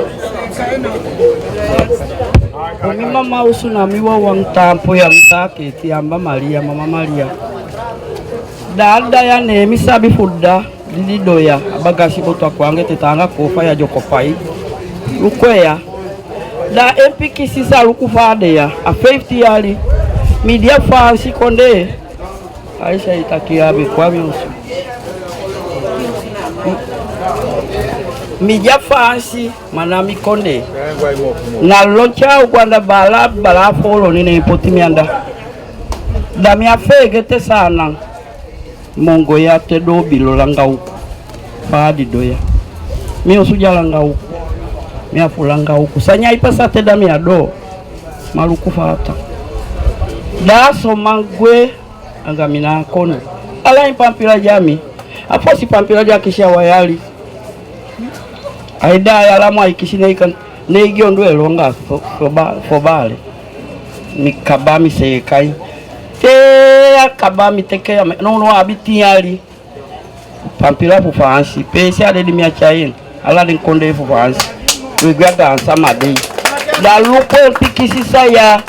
For mi mama usuna mi wawang tampo ya mtake ti amba Maria mama Maria. Da ya ne mi sabi fudda didi doya bagashi botwa kwange tetanga kofa ya jokopai. Ukweya. Da empiki sisa lukufade ya a 50 yali. Media fansi konde. Aisha itakia kwa miusu. Mija fansi manami konde na loncha ukwanda bala folo nine potimianda da mi afegete sana mongo ya te do bilo langa uku paadi doya mi osuja langa uku mi afulanga uku sanya ipasa te da mi ado maluku fata da so mangwe anga mina kono ala ipampila jami apo si pampila ja kisha wayali aida ya lamu ikishine ikan negio ndo elonga fobale mikabami sekai te akabami teke no abiti yali pampila fu fansi pesi ade di mia chain ala den konde fu fansi we gada ansama dei la lupo pikisi saya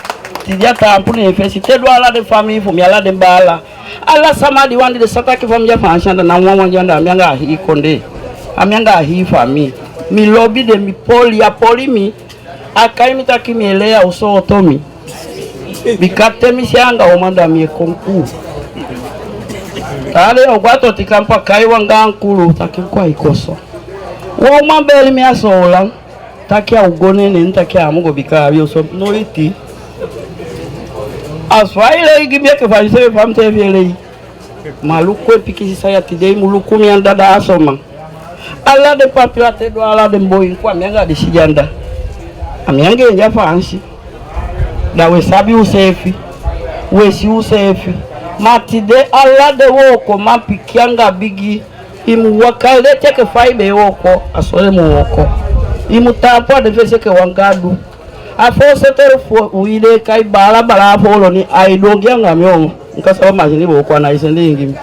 tijata ampune fesite do ala de famille fu mi ala de bala ala sama di wandi de sataki fam ya fansi na mwa janda amianga hi konde amianga hi famille mi lobby de mi poli ya poli mi akai mi takimielea uso otomi bikate mi sianga omanda mi konku ale ogwato tikampa kai wanga nkulu takikwa ikoso wo mambeli mi asola takia ugone ne ntakia amugo bika so no iti aswaile igibye ke falise famte viele maluko pikisi saya tidei muluku mi andada asoma ala de papilate do ala de mboyi kwa mianga de sijanda amiange nja fansi da we sabi usefi we si usefi matide ala de woko mapikianga bigi imu wakale teke faibe woko asole mu woko imu tampo de fese ke wangadu afose terfo uile kai bala folo ni aidongia ngamyo nkasaba majini woko na isendingi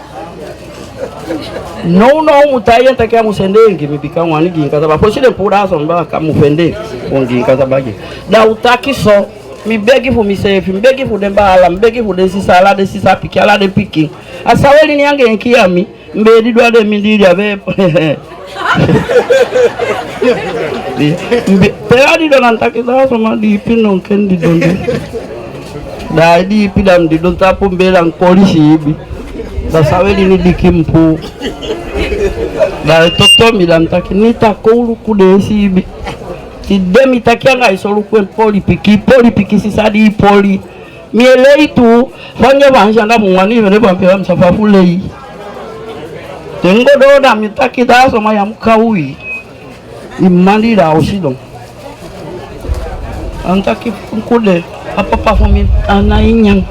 no mutaye ntakia musendengi mibika mwani ginka zaba posile pura so mba kamufende onginka zabage da utaki so mibegi fu misefi mbegi fu dembala mbegi fu de sisa de sisa piki ala de piki asaweli ni yange nkiami mbedi do de mindiri abe peadi do nantaki da so ma di pino kendi donde da di pidam di don tapu mbela polisi ibi da saweli ni dikimpu da toto mi dan takinita koulu kudesi bi ti demi takianga isolu kwen poli piki sisadi poli miele itu fanya banjanga mwani vele bampela msafafu lei tengo doda mitakita so maya mkawi imandi da osido antaki kude apa fami anainyang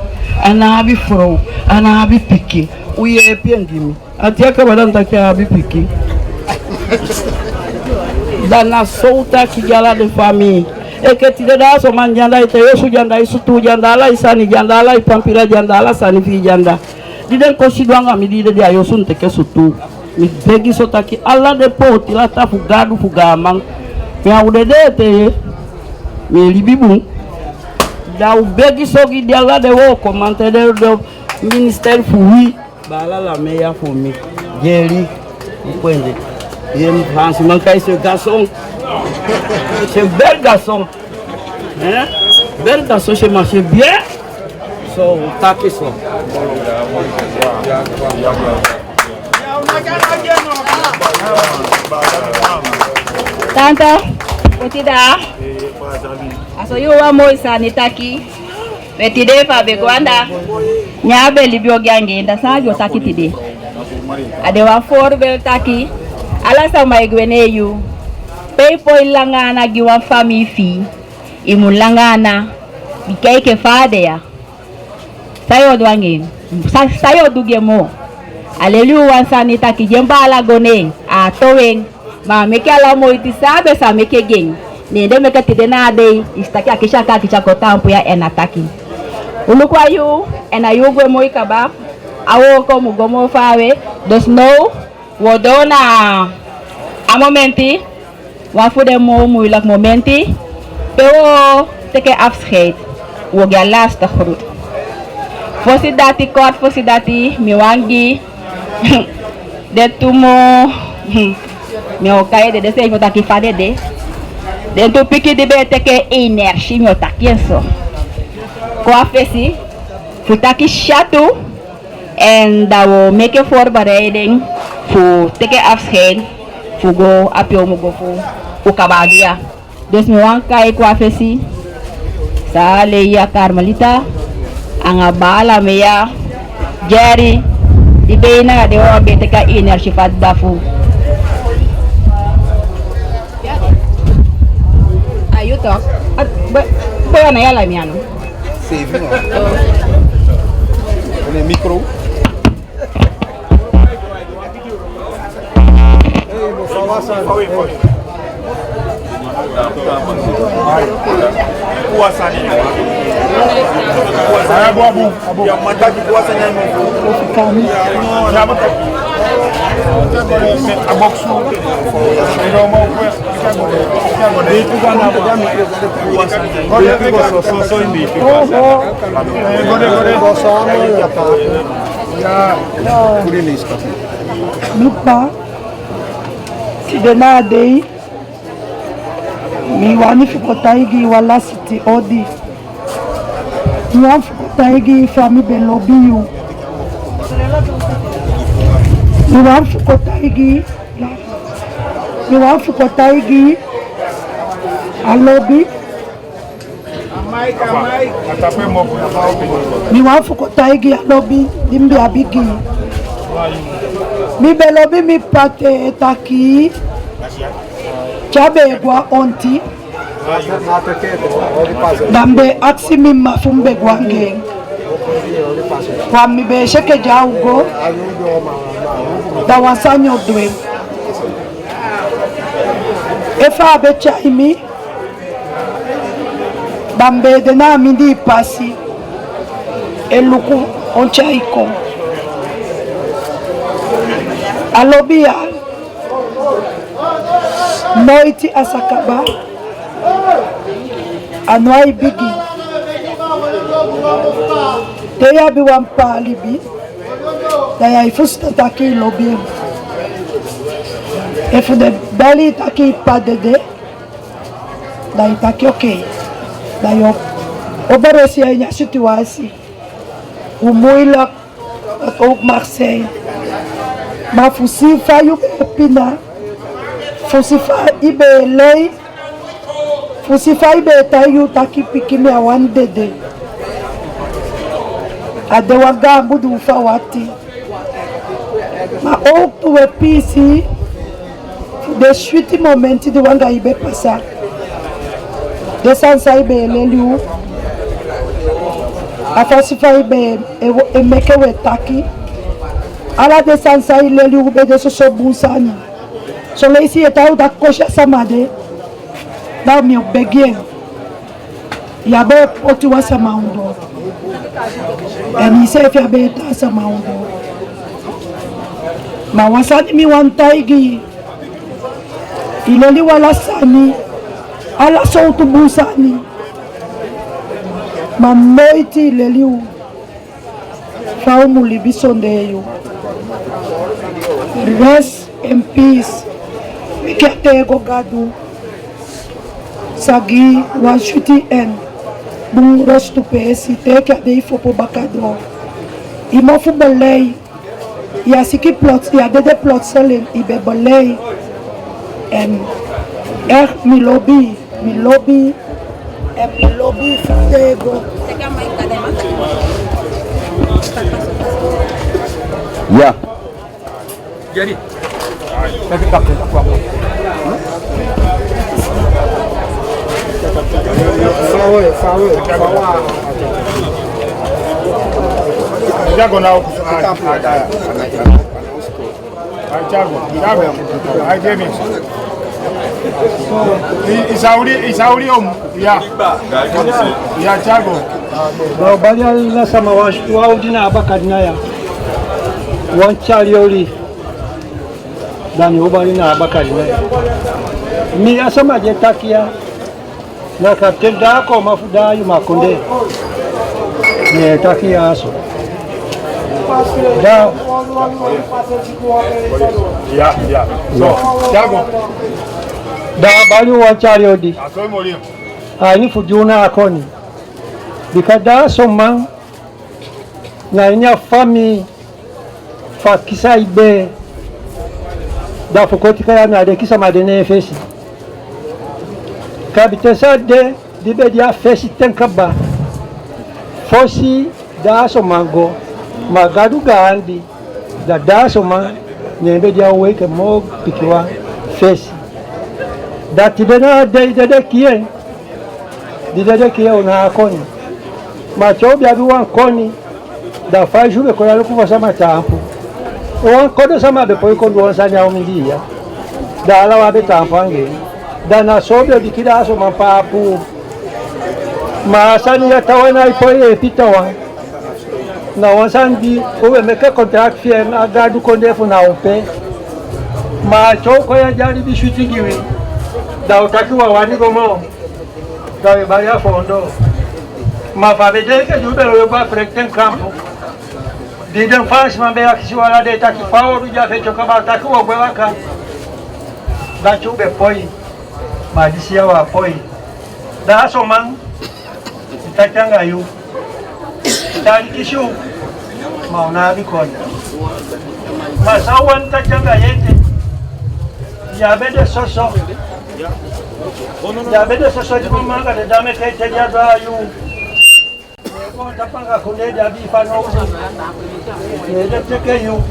ana abi fro ana abi piki uye piengimi atia kabala ntaki abi piki dana solta kijala de famille e que ti da so man janda ite yosu janda isutu janda la isani janda la ipampira janda la sani fi janda diden ko sidwanga mi dide dia yosu nteke sutu mi begi sotaki alla de poti la tafu gadu fu gamang mi awdedete mi libibu da begi sogi dia la de wo commentaire de ministère fui bala la meilleure pour moi Jerry Kwende Yem franchement ce garçon c'est un bel garçon hein bel garçon je marche bien so take so Tanta utida aso yuwa moisa nitaki betide fa begwanda nyabe libyo gange nda sajo takitide adewa forbel taki ala sama igweneyu pepo ilangana giwa fami fi imulangana bikaike fadea sayo dwangin sayo dugemo alelu wansani taki jemba ala gone a towen ma meke ala moiti sabe sa meke gen nende meke tidena de istaki akishaka kichako tampu ya enataki ulukwa yu ena yugwe moikaba awo ko mugomo fawe dos no wodona a momenti wafude mo moeilijk momenti pero teke afscheid wo ga laatste groet fosi dati kort fosi dati mi wangi de tumo mi okaye de se mo taki fade de to piki de be teke energie mi otaki so ko afesi futaki chatu en dat we maken voorbereiding voor teke afscheid voor go apio mo go voor kabadia dus mi wan kai kwa fesi sale ya Carmelita anga bala me ya Jerry di beina de wa be teka energie fat dafu ayo to boy na yala mi anu saving on micro. Lupa sidena dei mi wani fikotaigi wala siti odi mi wani fikotaigi fami belobiu mi wani fikotaigi alobi mi wani fikotaigi alobi dimbi abigi mi belobi mi pate etaki chabe gwa onti dambe aksi mi mafumbe gwange kwa mi be sheke jaugo da wasanyo dwe efa be chaimi dambe dena mindi pasi eluku on chaiko alobia moiti asakaba anwai bigi teya bi wampa libi daya ifusta taki lobi efu de bali taki padede da itaki okay da yo oberesi enya situasi umuila ko Marseille ma fusi fayu pina fusi fa ibe lei fusi fa ibe tayu taki pikimi awandede adewaga budu fa wati ma oktu we pisi de suite momenti de wanga ibe pasa de sansa ibe leliu afasifai be emeke wetaki ala de sansa ile liube de so bunsani so le isi eta da kosha samade da mi begien ya be poti wa samaundo eni se fe be ta samaundo ma wasani mi wantaigi ile li wala sani ala so tu bunsani ma moiti ile liu Faumu libisondeyo. Rest in peace. Mikete gogadu. Sagi washuti en. Bung rostu pesi teke de ifopo bakadro. Imofu bolei. Ya siki plot ya dede plot selling ibe bolei. En mi lobby futego. Ya. Jadi. Tapi tak aku. Jago na Isauri ya Jago. Bali ala sama waudina abakadinaya. Wanchali oli. Dani ubalina abakadinaya. Mi asama jetakia na katenda ko mafuda yu makonde. Ne takia aso. Da. Ya. So, Jago. Da bali wanchali oli. Ni fujuna akoni. Bikada somang na inya fami fa kisa ibe da fokoti kaya na de kisa madene fesi kabite sade dibe dia fesi tenkaba fosi da somango magadu gandi da somang nyembe dia weke mog pikiwa fesi da tibena de kie dide kie ona akoni machobi abiwa koni da fajube ko yalo kuva sama tampo o kodo sama be poi kondo nsanya omindia da ala wa betampo ange da na sobe dikida so mapapu ma sani ya tawana ipoi epitawa na wansandi owe meke contract fie na gadu kondefu na ope ma choko ya jari bishutingiwi da utakiwa wani gomo da baya fondo ma fabede ke jube lo ba frekten campo diden fas ma be akisi wala de taki pawo ja fe choka ba taki wo gwe waka da chube poi ma disia wa poi da so man tatanga yu tali kishu ma una bi kon ma sawan tatanga yete ya bede soso ya bede soso di mama ga de dame kai te ya da yu tapanga kunde jadi pano nede teke yu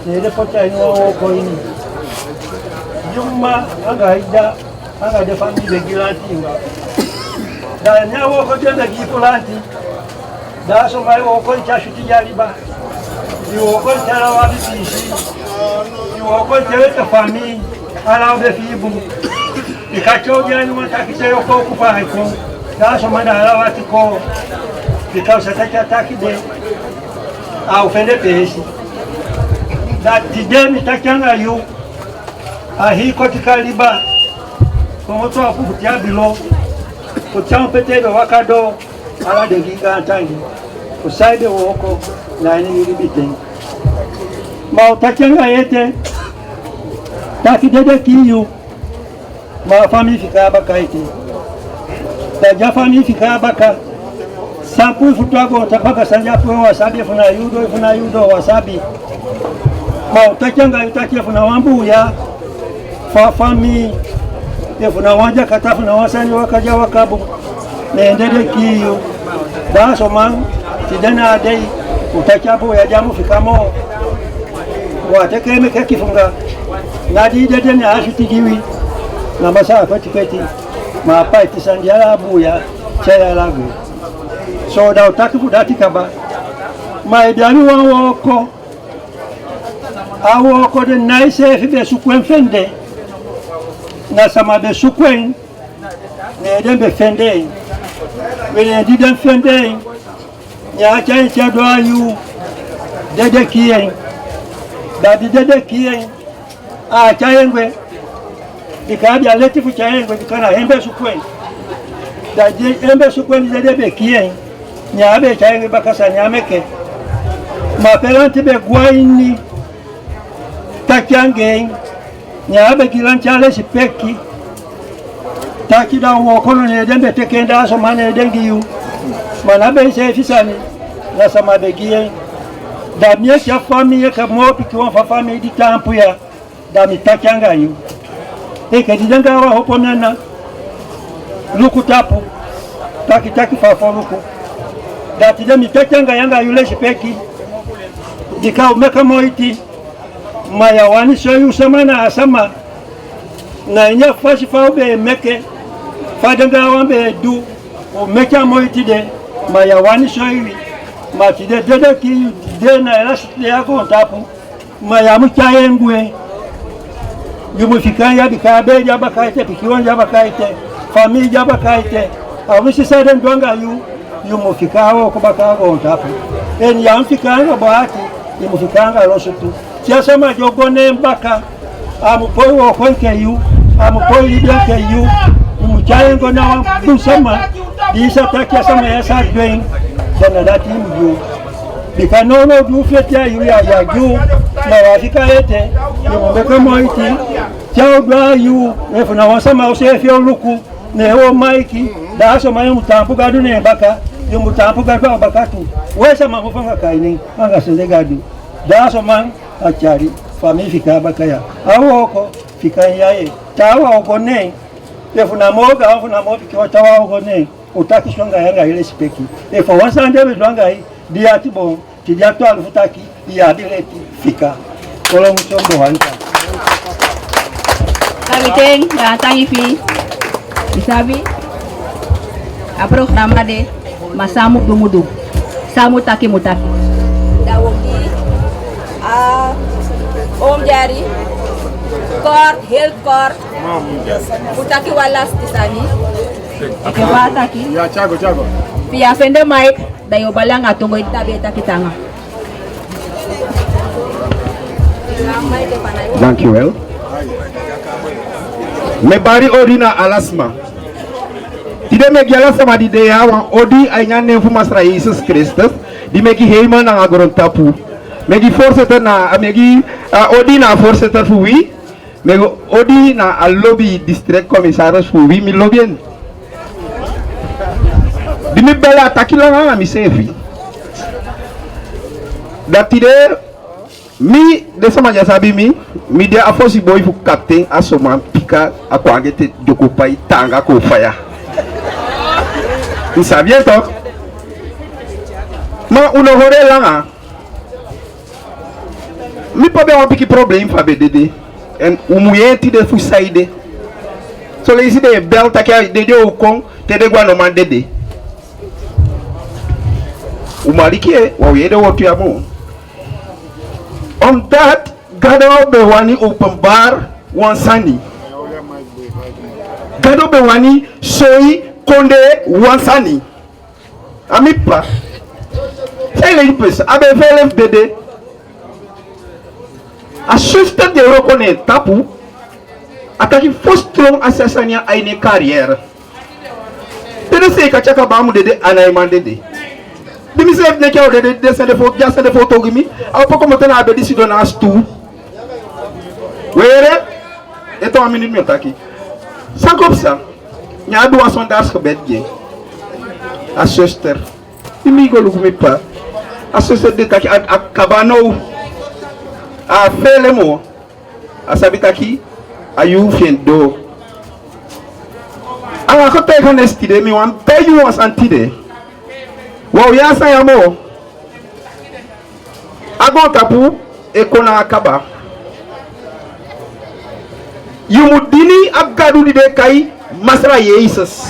nede pota ino ko ini yumma anga de famille de gilanti da nyawo ko tenda gilanti da so mai wo ko chashuti jaliba yo ko tara wa bisi yo ko tera famille ala be fibu ikacho jani mtakite yo ko kufa ko da so mai ala wa ko because ataki de a ofende peixe da didemi takianga yu a hi kotika liba como to apu tia bilo o chão petero wakado ala de giga tangi o side woko na ni libiten ma takianga yete taki dede kiyu ma famille fica bakaite da ja famille fica baka sampu futwago tapaka sanja po wasabi funa yudo wasabi ma utakanga utakia funa wambu ya fa fami ya funa wanja kata funa wasani wakaja wakabu neendele kiyo da so man tidana dai utachapo ya jamu fikamo watekeme kifunga nadi dede ni ashitigiwi na masaa patiketi ma paiti sanjala buya chaya lagu So da utaki fudati kaba. Maidani woko. Awoko de naise fi be sukwen fende. Na sama be sukwen. Ne den be fende. Wele di den fende. Ya cha cha do ayu. Dede kiyen. Da di dede kiyen. A cha yengwe. Dikabi aleti fu cha yengwe dikana hembe sukwen. Da di hembe sukwen dede be kiyen. Nya be cha yengwe bakasa nyameke. Ma pelanti be gwaini. Takiange. Nya be kilanchale sipeki. Takida wokono ne dembe tekenda so mane dengi yu. Manabe se fisani la sama begie. Da mie ya famille ka mo piki won fa famille di tampu ya. Da mi takianga yu. E ke di danga wa hopo nana. Luku tapu. Taki fa fo luku. Da ti de mi takianga yanga yule shipeki. Dika umeka moiti. Maya wani so yu samana asama. Na inya fashi fa ube meke. Fadanga wambe du o meka moiti de maya wani shoyi ma ti de ki de na ela shite yako tapu maya muchaye ngwe yumu fikanya bikabe jaba kaite pikiwan jaba kaite famili jaba kaite awisi sade ndwanga yumu fikawo ko bakago tapu en yam fikanga bahati yumu fikanga losutu siasa ma jogone mbaka amupoi wo konke yu amupoi libya ke yu Muchaye ngona wa busama disa takia sama ya sa doing dana dati mju bikanono du fetia yu ya ju na wafika ete yumeka moiti chao gwa yu efuna wasama usefi oluku ne wo maiki da so mayu mutampu gadu ne baka yu mutampu gadu bakatu wesa mamufanga kaini manga sende gadu da so man achari fami fika bakaya awoko fika yae tawa okone Efuna moga afuna mopi kwa tawa ogone utaki shwanga yanga ile speki efo wasande bezwanga hii diati bon tidiato alufutaki ya bileti fika kolo mchombo hanta Kaliteng ya tangifi isabi a programa de masamu dumudu samu taki mutaki dawoki a omjari Kor, health kor, utaki walas tisani. Kebata ki. Ya chago. Pia fende mic, dayo balang atungo itabeta kitanga. Thank you well. Me bari odina alasma. Tide me alasma di de ya wan odi ayane fu masra Jesus Christus. Di me gi heima na agoron tapu. Me gi force na me gi odi na force ta fu wi. Mais odi na a lobby district commissaire pour 8 000 lobien. Dimi bela takila na mi sefi. Datide mi de sama jasabi mi de afosi boy fu captain asoma pika akwangete jokopai tanga ko faya. Tu sabia to? Ma uno hore langa. Mi pa be un piki problème fa BDD. En umuyeti de fusaide so le isi de bel takia de okon te de gwa no man dede umalikie wa yede wotu ya mo on that gado be wani open bar wansani gado be wani soi konde wansani amipa sai le pes abe fele dede a shifter de reconnait tapu ataki fostrom asasania aine carrière tede se ka chaka bamu dede anay mandede dimi se ne kaw dede de photo gimi aw poko motana be disido na stu were eto a minute mi ataki sans comme ça nya do sondage ko bedje a shifter dimi go lugumi pa a shifter de taki akabano a fele mo asabitaki ayu fiendo ala ko te honesti de mi wan pay you was antide wow ya sa ya mo agon tapu e kona akaba yumudini abgadu di de kay masra yesus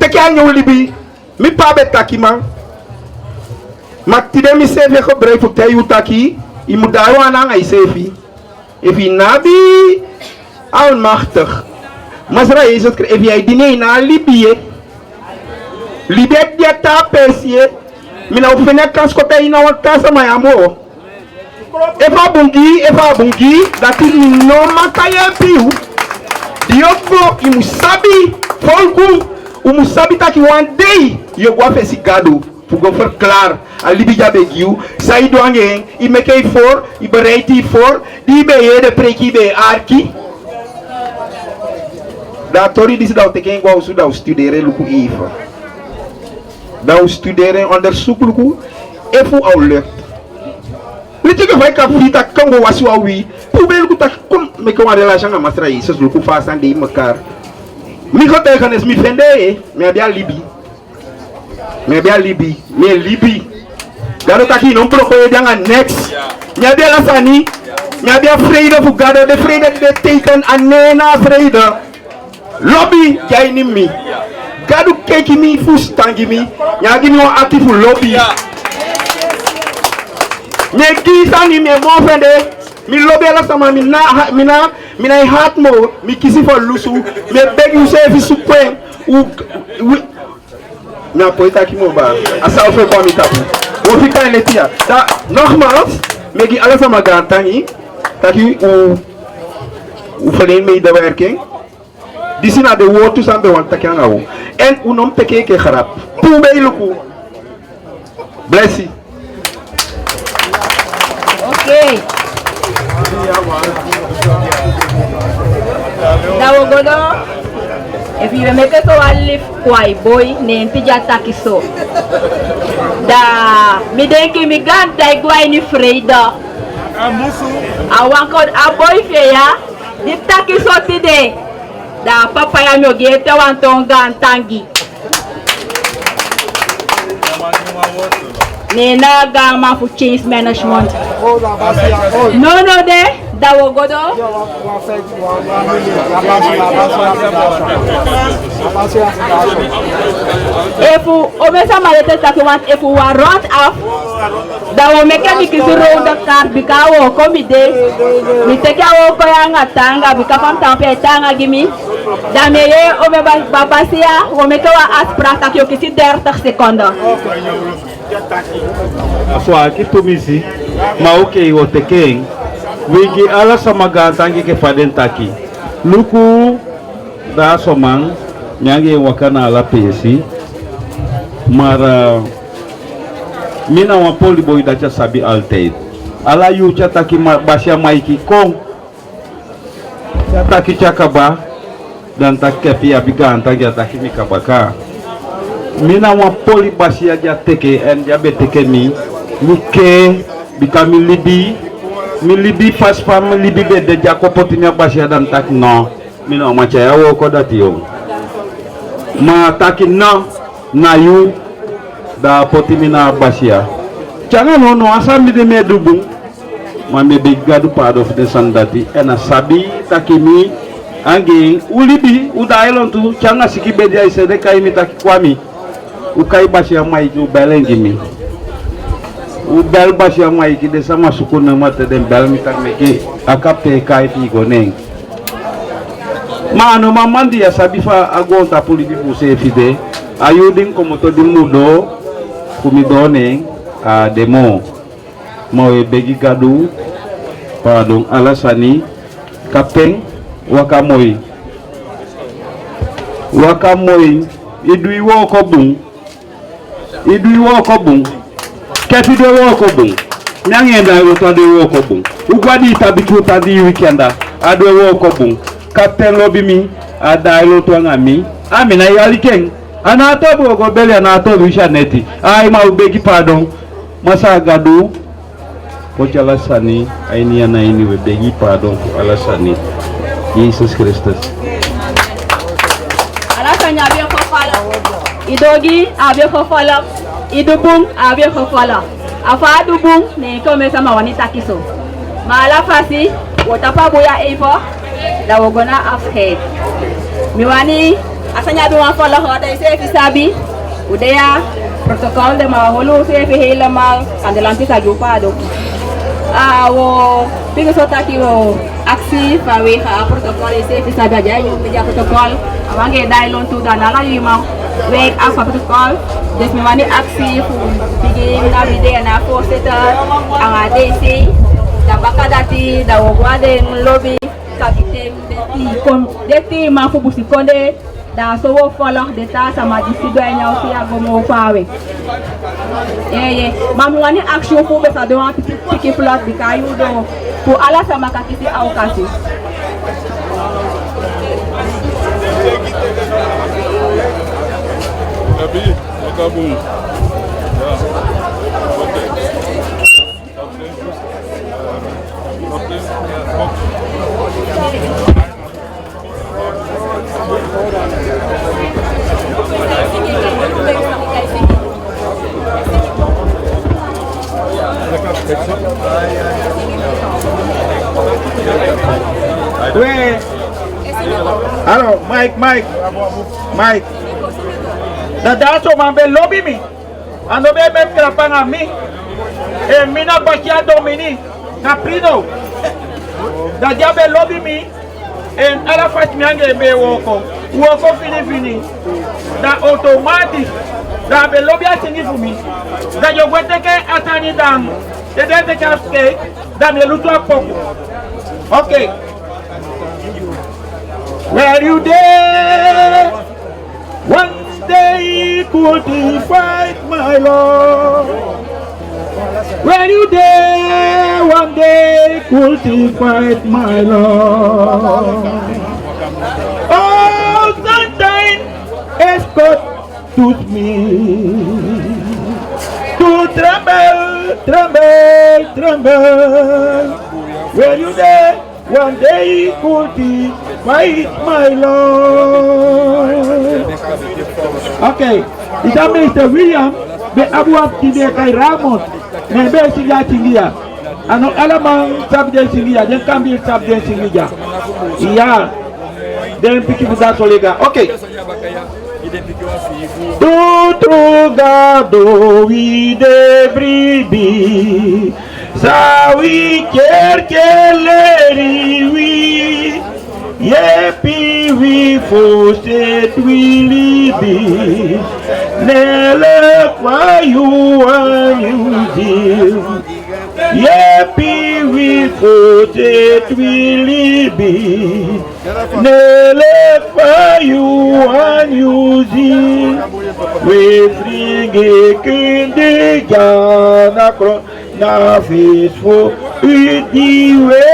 teke a ñew libi Mi pa betaki man. Mak tide mi sefi gebruik voor te utaki. I moet daar wel aan sefi. If nabi almachtig. Masra Jezus if jij dine na Libië. Libië dia ta pesie. Mina ufenya transporta ina wa casa mai amo. Efa bungi that is no makaye piu. Dioko imusabi folku umusabi taki one day yo gwa fesi gado pour go verklaar a Libya begiu sai do angen I meke for I bereiti for di be de preki be arki da tori dis da teken gwa usu da studere luku even da studere onderzoek luku efu au lucht Liti ke vai ka fita kango wasu awi pubel ku ta kom me ko relation ga masra Jesus luku fasan de mekar mi ko te kanes mi fende me abia libi me libi gado taki non pro ko danga next me abia la sani me abia freida fu gado de freida de taken anena freida lobby jaini mi gado keki mi fu stangi mi nyagi mi atifu lobby me kisani me mo fende mi lobby la sama mina hat mo mi kisi for lusu me beg you say fi supreme u na poeta ki mo ba asa ofe kwa mi tapu o fi kan letia da nogmaals me gi alles sama garantangi taki u verleen me de werking disi na de wotu sambe wan takanga u en unom peke ke kharap pu be luku blessi okay Dawogodo, if you make it so I live quite boy, name Pija Takiso. Da me denki mi gan dai guai ni freida. I want called a boy feya, the Takiso today. Da papa ya mi ogete wan tonga tangi. Nena gama for change management. No de Dawogodo. If you omesa malete taki want if you are run off, da wo mechanic is round the car bikawo komide. Mi take awo koyanga tanga bikafam tampe tanga gimi. Da meye omeba babasia wo mekewa aspra taki okisi 30 secondes. Aswa kitu misi mauke wotekeng wigi ala sama gantangi ke faden taki luku da somang nyangi wakana ala pesi mara mina wa poli boy dacha sabi altate ala yu chataki basya maiki kong chataki chakaba dan takepi abigantangi ataki mikabaka mina wa poli basya ja teke en jabe teke mi Nike bikami libi fast fam libi be de jako potinya basya dan tak no mina macaya wo ko datio ma takina na yu da potimina basya jangan no asam de medubu ma me be gadu part of the sandati ena sabi takimi ange ulibi udailon tu changa sikibe dia isede kai mi takwami ukai basya mai ju belengi mi u bel basya mai ki de sama sukuna mata den bel mi tak meki akape kai pi goneng mano mamandi ya sabifa agonta polibi buse fide ayudin komoto di mudo kumidone a demo mau begi gadu padong alasani kapeng wakamoi idui wo kobung Kati de woko bung. Nyangenda yoto de woko bung. Ugwadi tabitu tadi weekenda. Adwe woko bung. Captain lobby mi. Ada yoto ngami. Ami na yalikeng. Anato bogo beli anato wisha neti. Ai ma ubegi pardon. Masa gadu. Kocha alasani. Aini ya na ini webegi pardon. Alasani. Yesus Kristus. Alasani abia kofala. Idogi abia kofala. Idubung abia kofala. Afa dubung ne kome sama wanita kiso. Mala fasi watapa boya evo da wogona afhead. Miwani asanya duwa fola hoda ise fisabi Udaya protocol de maholo se fi helemaal kandelanti sa jupado. Wo pingo sota ki wo aksi vanwege protocol se fi sabi aja yung media protocol. Awange dai lon tu dan ala yuma week af protocol. Dus me wani aksi fu pigi na bide na voorzitter anga DC da bakadati da wogwade lobby kapiten deti ma fu busikonde da so wo follow de ta sama disido enya osi agomo fawe mamu wani action fu be sa do piki plot bikayu do fu ala sama kakisi au kasi Abi, acabou. Wait. Hello, Mike. Dadaso mambe lobby mi. Ando be me krapanga mi. E mina bakia domini. Caprino. Dadia be lobby mi. En ala fat mi ange be woko. Woko fini. Da automatic. Da be lobby atingi fu mi. Da yo gwete ke atani dam. De de kaske. Da me lutu apoko. Okay. Were you there? One day could he fight my Lord? Were you there? One day could he fight my Lord? Oh, sometimes escort taught me to tremble. Were you there? One day could he fight my Lord? Okay, it's a Mr. William, be Abu Abdi Kai Ramos, Nebe Singa Singia. Ano alamang subject Singia, then can be subject Singia. Yeah, then pick up that Solega. Okay. Tu trugado vi de bribi. Sawi kerkeleri wi yepi wi foste twilibi nele kwa yu anyuzi yepi wi foste twilibi nele kwa yu anyuzi we fringe kinde jana kro na fisfo udiwe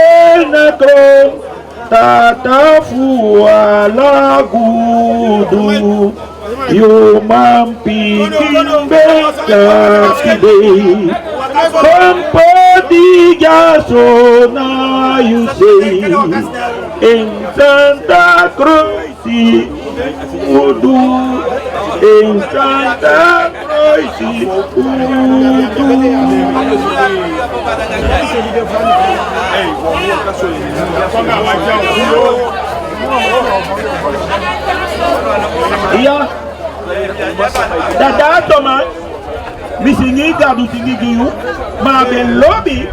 na krom tatafu ala gudu yo mampi kimbeka kide kompodi gaso na you say in Santa Cruz udu in Santa Cruz udu. Iya, dada toma, misingi gadu tingi giu, ma ben lobby,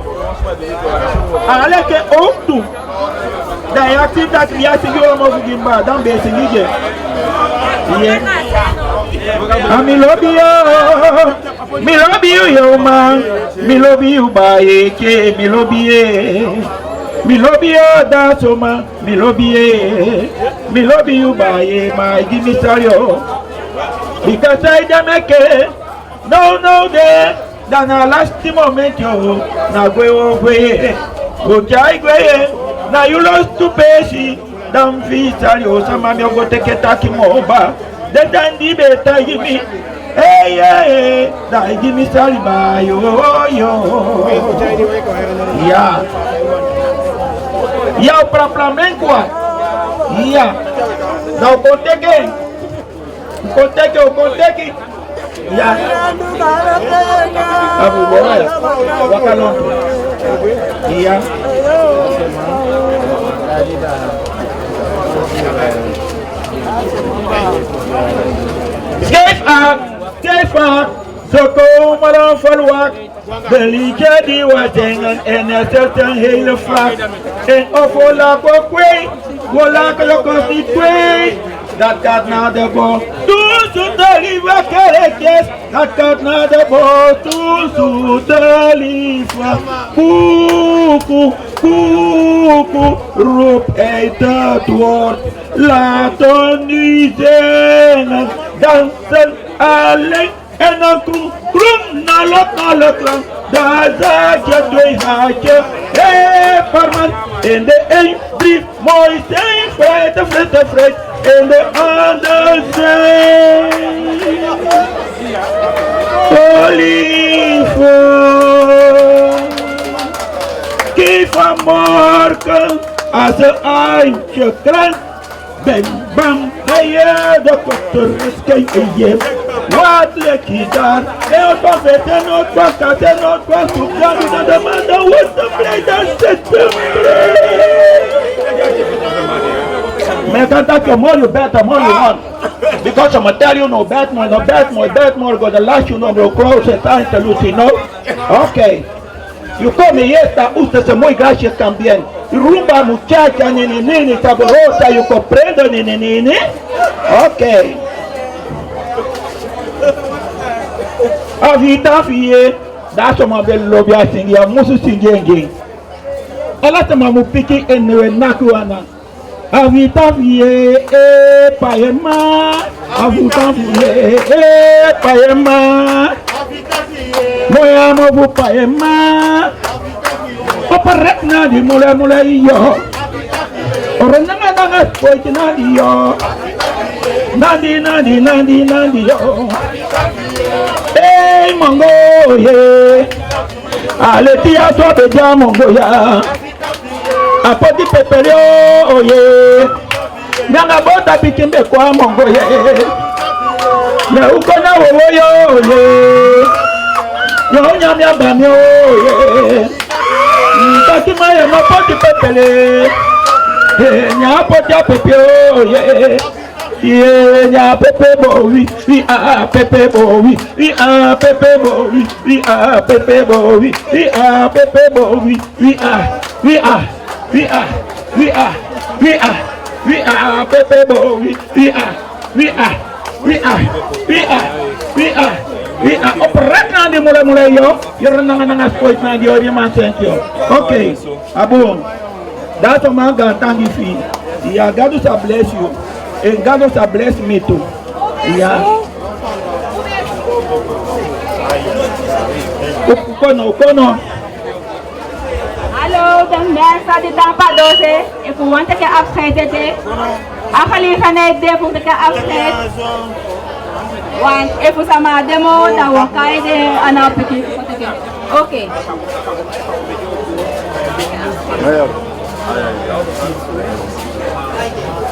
aleke oktu, daya tita tiya singi omo fugimba, dan be singi je. Iya, ami lobby yo. Mi lobby you yo man, mi lobby you baye ke, mi lobby you daso man, mi lobby you baye my give me sayo. Because I demeke, no there, than a last moment yo, na gwe, na you lost to pay, dan fi sayo, sama mi go take taki moba, the dandy better give me. Hey, that give me sorry by yo. Yeah. Yeah, propriamente quoi. Yeah. Now conteke. Yeah. Abu boy. Wakalon. Yeah. Skate up. vaak, ze komen dan verwacht. De liedje die we zingen en er zit een hele vlak. En of we lachen ook kwijt, we lachen ook niet kwijt. Dat gaat naar de boot, toen zoete lieve kerkjes. Dat gaat naar de boot, toen zoete lieve. Koekoe, koekoe, roep uit het woord. Laten nu zingen, dansen alleen. En dan krom, nalle klank, daar zag je twee haatje. Hé, parman, in de een brief, mooi zijn, vrij, te vrij. In de ander zijn, oh lieve. Geef vanmorgen als een eindje krank. Ben bang dat je de dokter is kijken je. Wat leg je daar? En wat vet en wat kat en wat soep. Dan doe je de man, dan wordt de blij, dan zit de man kan dat the more you bet, the more you want. Because I'm tell you no bet more, go the last you know, the close the time to lose, you know? Okay. You come here, esta usted se muy gracias también. Rumba muchacha, nini, saborosa, you comprendo, nini. Okay. Avita fie, that's what my lobby I sing, ya musu singing. Alata mamu piki enwe nakuana. Avita fie, paema. Avita fie, paema. Moya mobu paema. Operek na di mula iyo. Orang nanga spoit na di yo. Nandi yo. Hey mongo ye. Aleti aso beja mongo ya. Apoti pepere o ye. Nyanga bota pikimbe kwa mongo ye. Na ukona wowo yo ye. Yo nyami abami o ye. Takima ye mapoti pepele. Nya poti apepe o ye. Nya pepe bowi. We are pepe bowi. We are pepe bowi. We are pepe bowi. We are pepe bowi. We are pepe bowi. We are operate na di mula yo. You're nanga spoit na di ori man yo. Okay. Abun. That's a man God thank you for. Yeah, God will bless you. And God will bless me too. Yeah. Kono. Hallo, de mensen die dan padozen. Ik want dat je afscheid hebt. Afgeleid van het deel voor dat je afscheid. Want if we sama demo, dan we kan je aan het begin. Oké.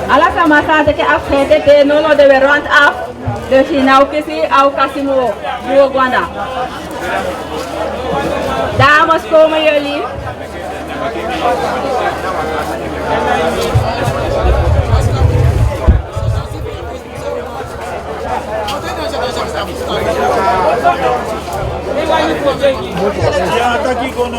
Alla sama sa dat je afscheid hebt, no de we rond af. Dus je nou kiezen, au kasimo, doe gwanda. Dames, komen jullie? Ya está aquí con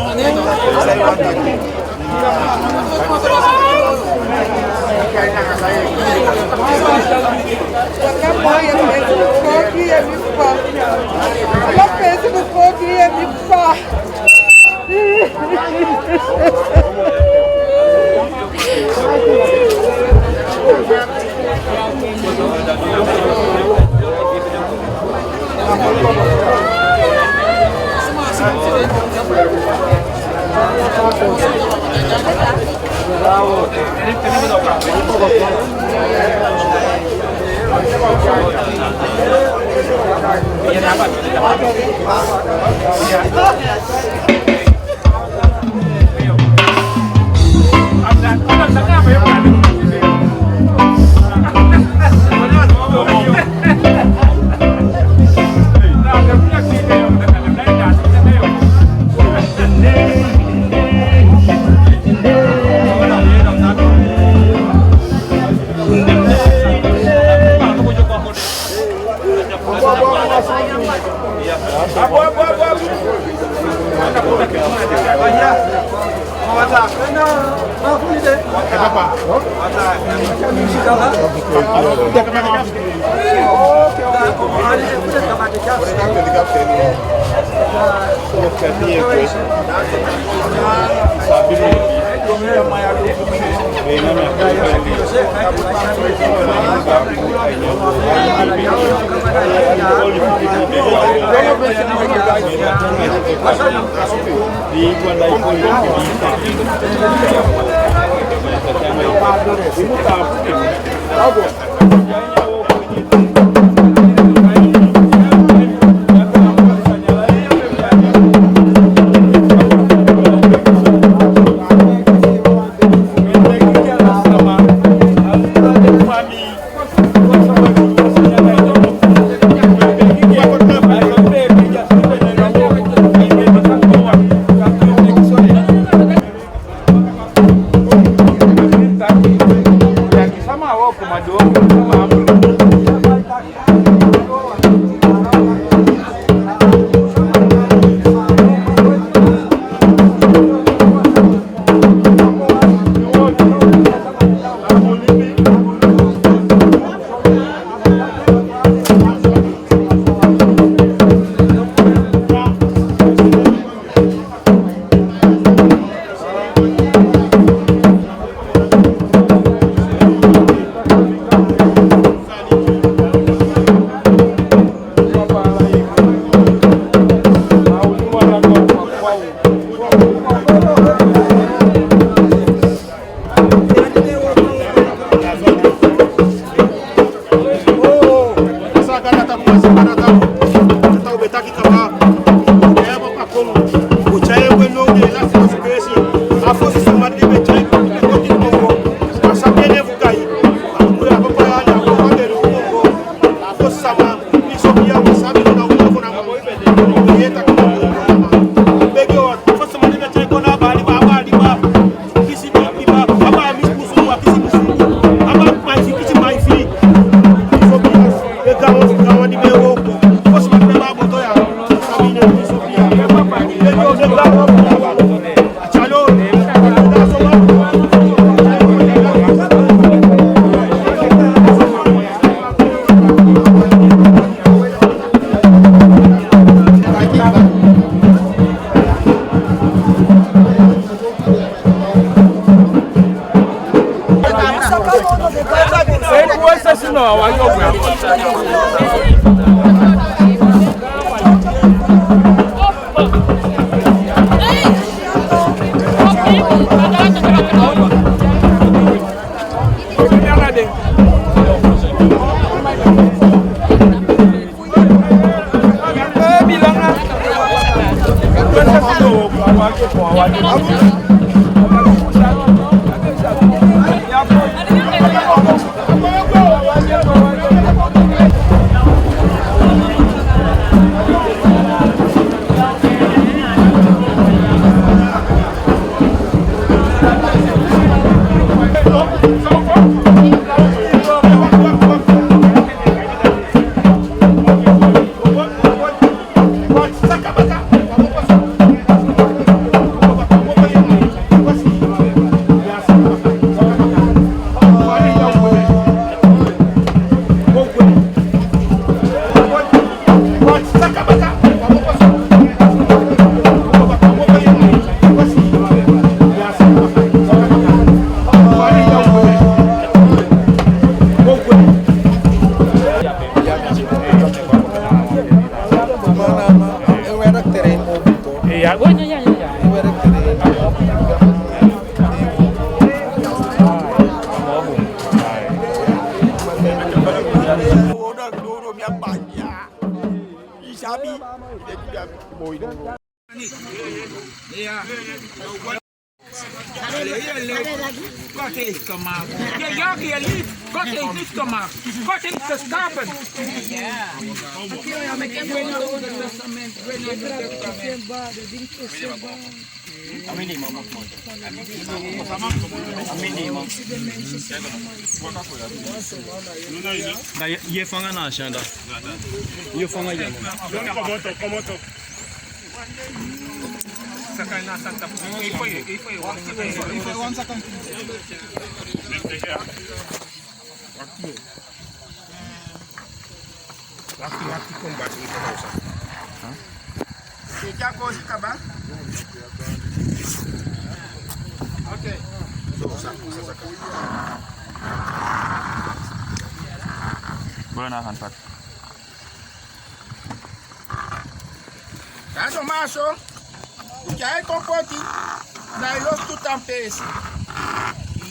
Gott heeft gemaakt. Ja, je lief. Gott heeft niet gemaakt. Gott heeft geschapen. Ja. Je vangen na shanda. Je vangen je. Waktu combat ini kau usah. Sejak kau sih kabar? Oke. Usah sakit. Boleh nahan, Pak. Masuk. Jangan kompoti. Nah, los tu tampes.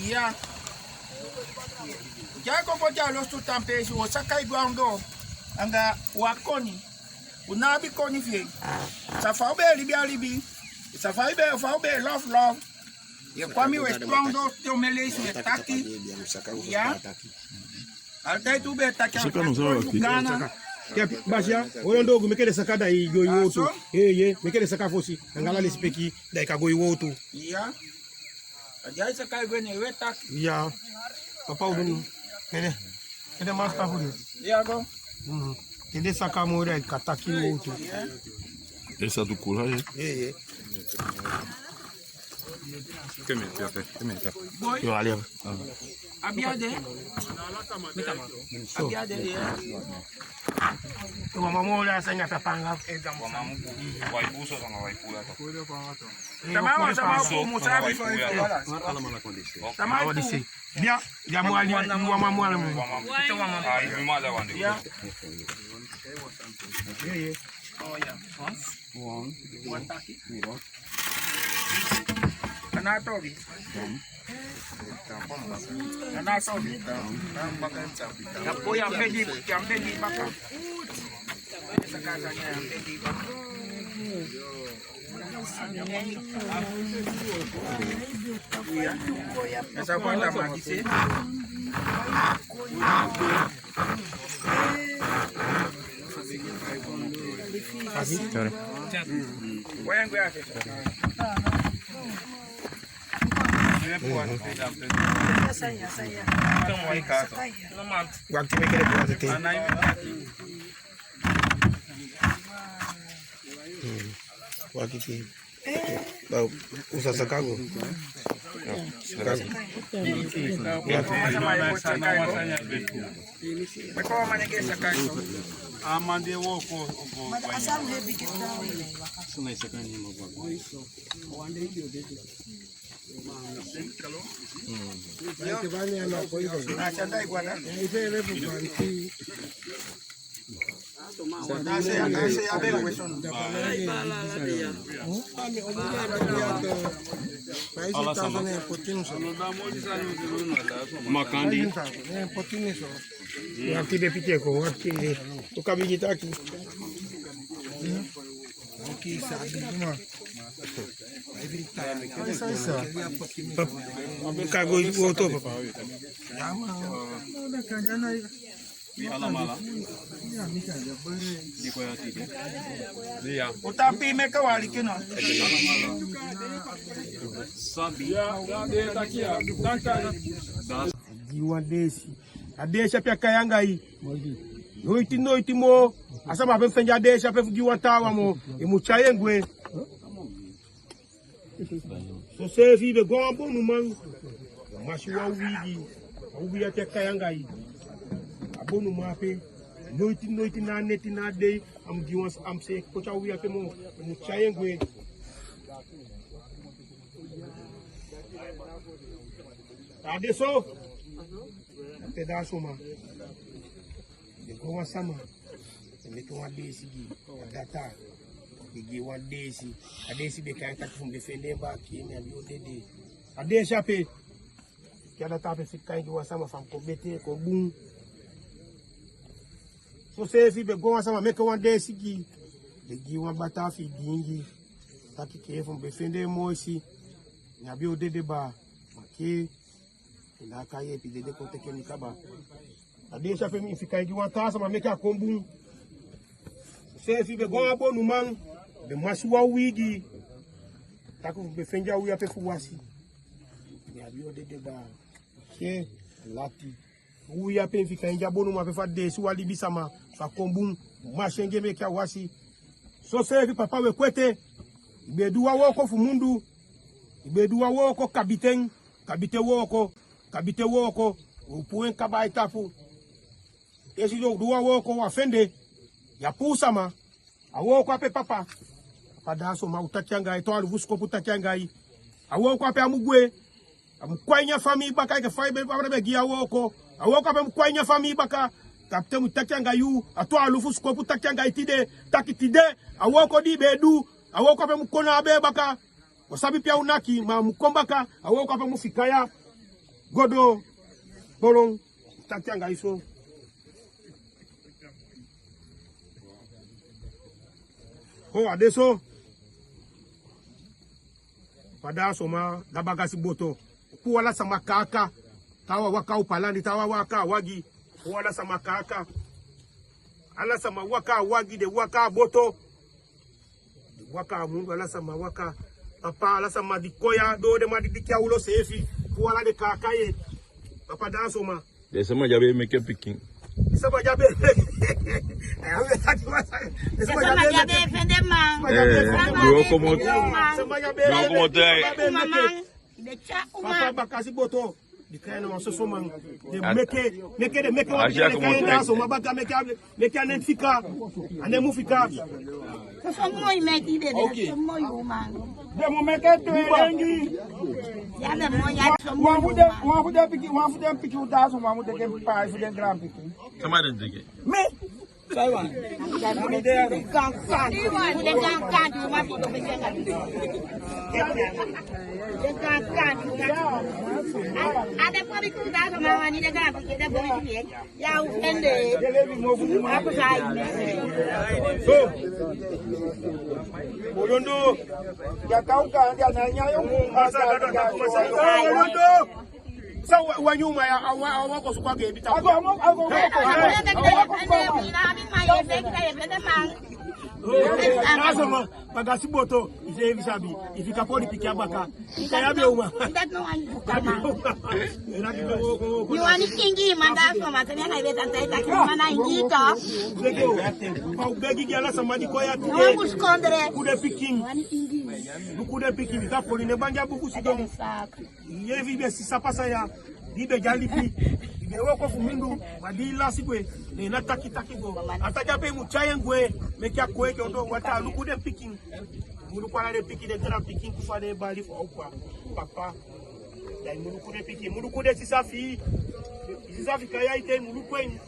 Iya. Jangan kompoti los tu tampes. Osakai guando. Anga wakoni. Unabi koni fie. Safa libi. Safa love. Ya kwami westwando teo melesi taki. Ya. Alta itu be taki. Gana. Basia, oyo ndogo mekele sakada igo iwoto. Mekele sakafosi. Angala lispeki da ikago iwoto. Iya. Ajai sakai bene wetak. Iya. Papa udunu. Kede master hudu. Iya go. Kede sakamura kataki iwoto. Essa do cura aí. Que mete. Yo ali. Abiade. Abiade dia. Mama mola sanya tapanga. Mama vai buso sama vai pula. Sama musabi foi wala. Sama disi. Dia jamu ali mama mola mu. Kita mama. Ai mama da wandi. Ya. Oh ya. One taki. Anatobi. Anatobi. Kapo yang pedi bakal. Sekarang yang pedi bakal. Ya. Esa cuenta más dice. Así. Voy a enviar. Saya. Tamo aí casa. Waktu mekele buat itu. Waktu bau usah sakago. Sakago. Kau mana ke sakago? Amande woko. Asal lebih kita. Sunai sekali mau buat. Makandi. Aqui de piteco, aqui o cabide tá aqui. Aqui sabe, não. Cagou e voltou, papai. O tapi mereka wali kena. Sabia, tá aqui, ó. Jiwa desi. A deixa pia kayanga aí. Noite mo. Asa ma ben fenja deixa pe jiwa tawa mo. E mu chayengwe. So se fi be gombo no man. Mashi wa wigi. Ubi ya kayanga aí. Abonu mape. Noite na neti na day. Am jiwa am se ko cha wi ya pe mo. Mu chayengwe. Adesso pedaço ma de com sama me com a desse data de uma desse a desse be kan tak fum defender ba ki me abi o dede a desse ape que ela tá ficar de uma sama fam ko bete ko bum so se fi be com sama me com a desse ki de uma bata fi dingi tak ki fum defender mo si me abi o dede ba que na caia pedir de conta que me acaba. A deixa para mim ficar de uma taça, mas me que a combo. Se fica igual a boa no man, de mais o wigi. Tá com defende a uia para fuasi. Me abriu de ba. Que lati. Uia para ficar em jabo no man para fazer desse o alibi sama, fa combo, mas cheguei me que a wasi. So se fica papa we kwete. Ibeduwa woko fumundu. Ibeduwa woko kabiten. Kabite woko. Upuen kabai tapu. Esi duwa woko wafende. Ya pusama. Awoko ape papa. Padaso ma utakiangai. Toa luvusko putakiangai. Awoko ape amugwe. Amukwanya fami baka. Ike faibe babebe awoko. Awoko ape mukwanya fami baka. Kapte mutakianga yu. Atoa luvusko putakiangai tide. Takitide. Awoko di bedu. Awoko ape mukona abe baka. Wasabi pia unaki. Ma mukombaka. Awoko ape mufikaya. Godo. Bolong. Mutakianga iso. Ho adeso pada soma dabagasi boto kuwala sama kaka tawa waka upalani tawa waka wagi kuwala sama kaka ala sama waka wagi de waka boto de waka mundu ala sama waka papa ala sama dikoya do de madidikia ulo sefi kuwala de kaka ye papa da soma de sama jabe meke picking sama jabe Papa bakasi boto dikaya na wasoso man de meke so mabaka meke anefika anemufika so moi meki de so moi man de mo meke to engi ya le mo ya so One for them pick you down, one with them pie for them grand picking. Somebody dig it. Me? Taiwan. So when you I walk on Super Game, Bagasiboto is a visabi. If you can put the picture back, you want to kingi, Madame, and I bet I can somebody could have picking. You could have picking it up in a banja book. Yevi Sapasaya, Dibe Jalipi. They walk off window, Madila Sigwe, they not taki go. Atajape Muchayangwe, make a quake or what I look at picking. Murukwana picking the trap picking for the body for Papa. Murukude picking, Murukude Sisafi, Sisafika, Murukwen,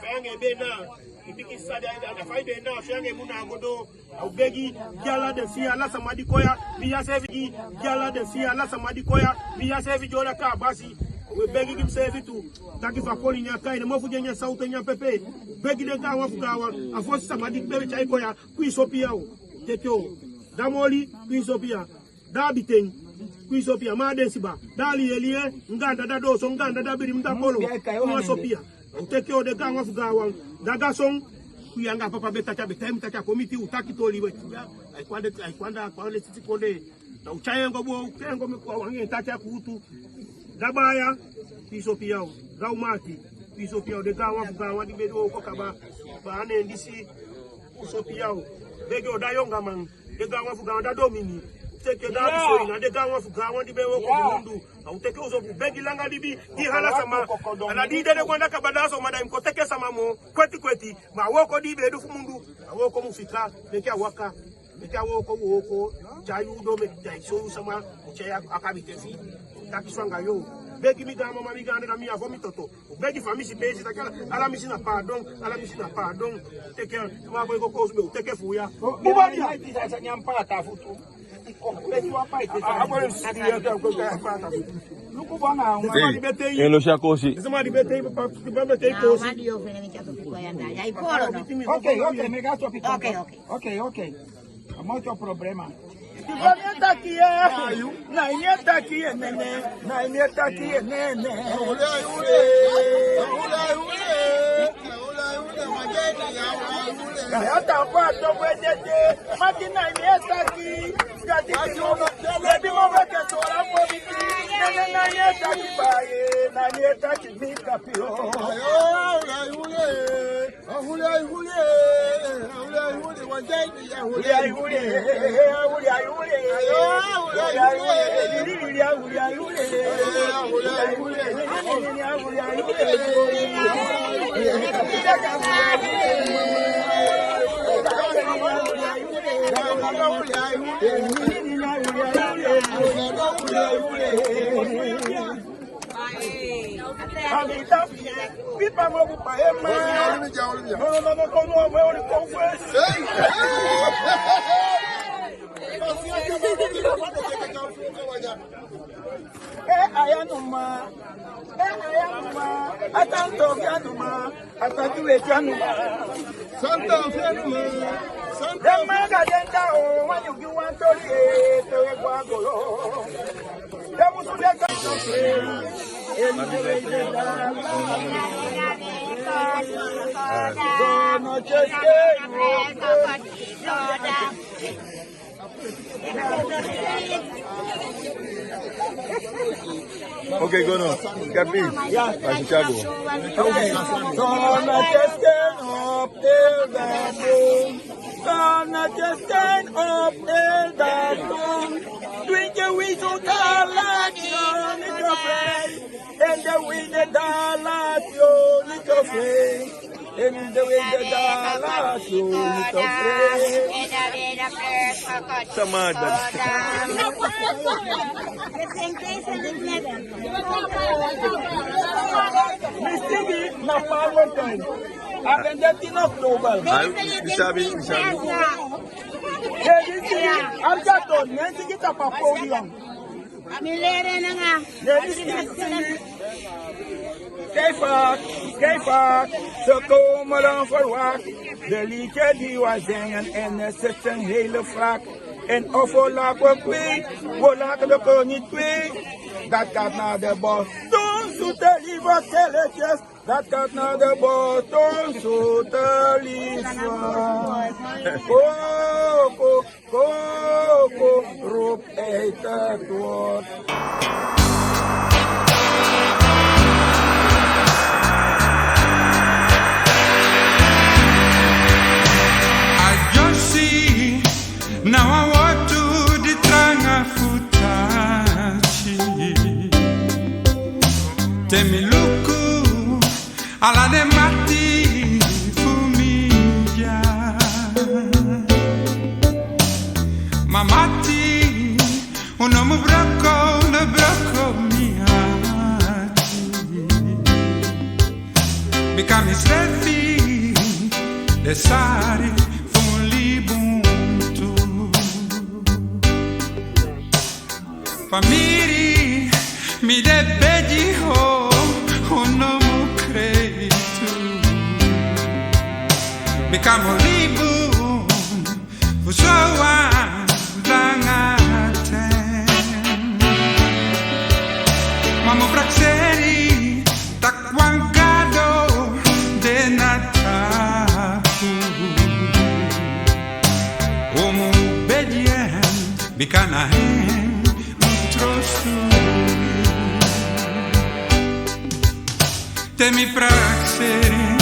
Fang Bena, picking Sada and the 5 now, Shang Munagodo, Begi, Gala de Sia, Lassa Madikoya, Via Sevi, Gala de Sia, Lassa Madikoya, Via Sevi Jonaka, Basi. We begging him save it too. Thank you for calling your kind. Mo fujenya South and Pepe. Begging the guy of Gawa. A first somebody very chaikoya. Quisopia. Teto. Damoli. Quisopia. Dabiting. Quisopia. Madesiba. Dali Elie. Nganda Dado. Nganda Dabirim Dapolo. Quisopia. Tekeo the gang of Gawa. Dagasong. Kuyanga Papa Betacha. Betem Taka Committee. Utaki Toli. I quanda quality code. Now Chayango. Kango Miko. Tacha Kutu. Dabaya, Pisopia, Gaumati, Pisopia, the Gawa, the Bedo, Kokaba, Bane, and DC, Pisopia, Bego, Dayongaman, the Gawa Fuganda Domini, take a down, and the Gawa Fugawa, the Bego, I'll take also Begilanga Dibi, Dihalasama, and I did the one that Kabadaso, Madame Koteke Samamo, Queti, Mawoko di Bedu Mundu, Awoko Mufika, make a waka, make a woko, Jayudo, make Jaiso Sama, Chaya Akabitefi. Takiswanga yo begi mi gama mami ganda na mi avomi toto begi famisi bezi takala ala misi na pardon take care ma boy go cause me take care fuya bubani haiti za nyampa tafutu ikokulewa paite abole sidia ko pata luku bana ngani betei elo shakoshi zama di betei papa betei ko madi yo vene mikato piko yanda ya iporo no okay me gasto piko okay amoto problema Nene, Kayata pato wedete, makina nietaki, gati kimo, lebi mweke tora mwiki, nene na nietaki baye, na nietaki mika pio. Hule, Okay, go now. Capi. Yeah. Chicago. Okay. Gonna just stand up till that moon. Gonna just stand up till that moon. Drink the whistle, dollar, you little friend. And the wind, the dollar, you little friend. And the wind, the dollar, you little friend. Samada. Mistigi na Valentine. Abendetti na October. Isabi. Ang gaton, yan sige tapapong lang. Milere na nga. Kijk, ze komen dan verwacht. De liedje die was zingen en er zit een hele wrak. En of we laten kwijt, we laten de koning kwijt. Dat gaat naar de bos. Toen zoete lieve kelletjes. Dat gaat naar de bos. Toen zoete lieve. Koko, roep uit het woord. Now I want to the tranga futachi. Temi luku ala de mati fumiya. Mamati uno mu brocco miati. Become steady the sari Famiri mi debbe di ho non mu credo Becamo libu Usawa zangate Mamo praxeri takwangado de nataku Omu bedien bicana Te mi praxeri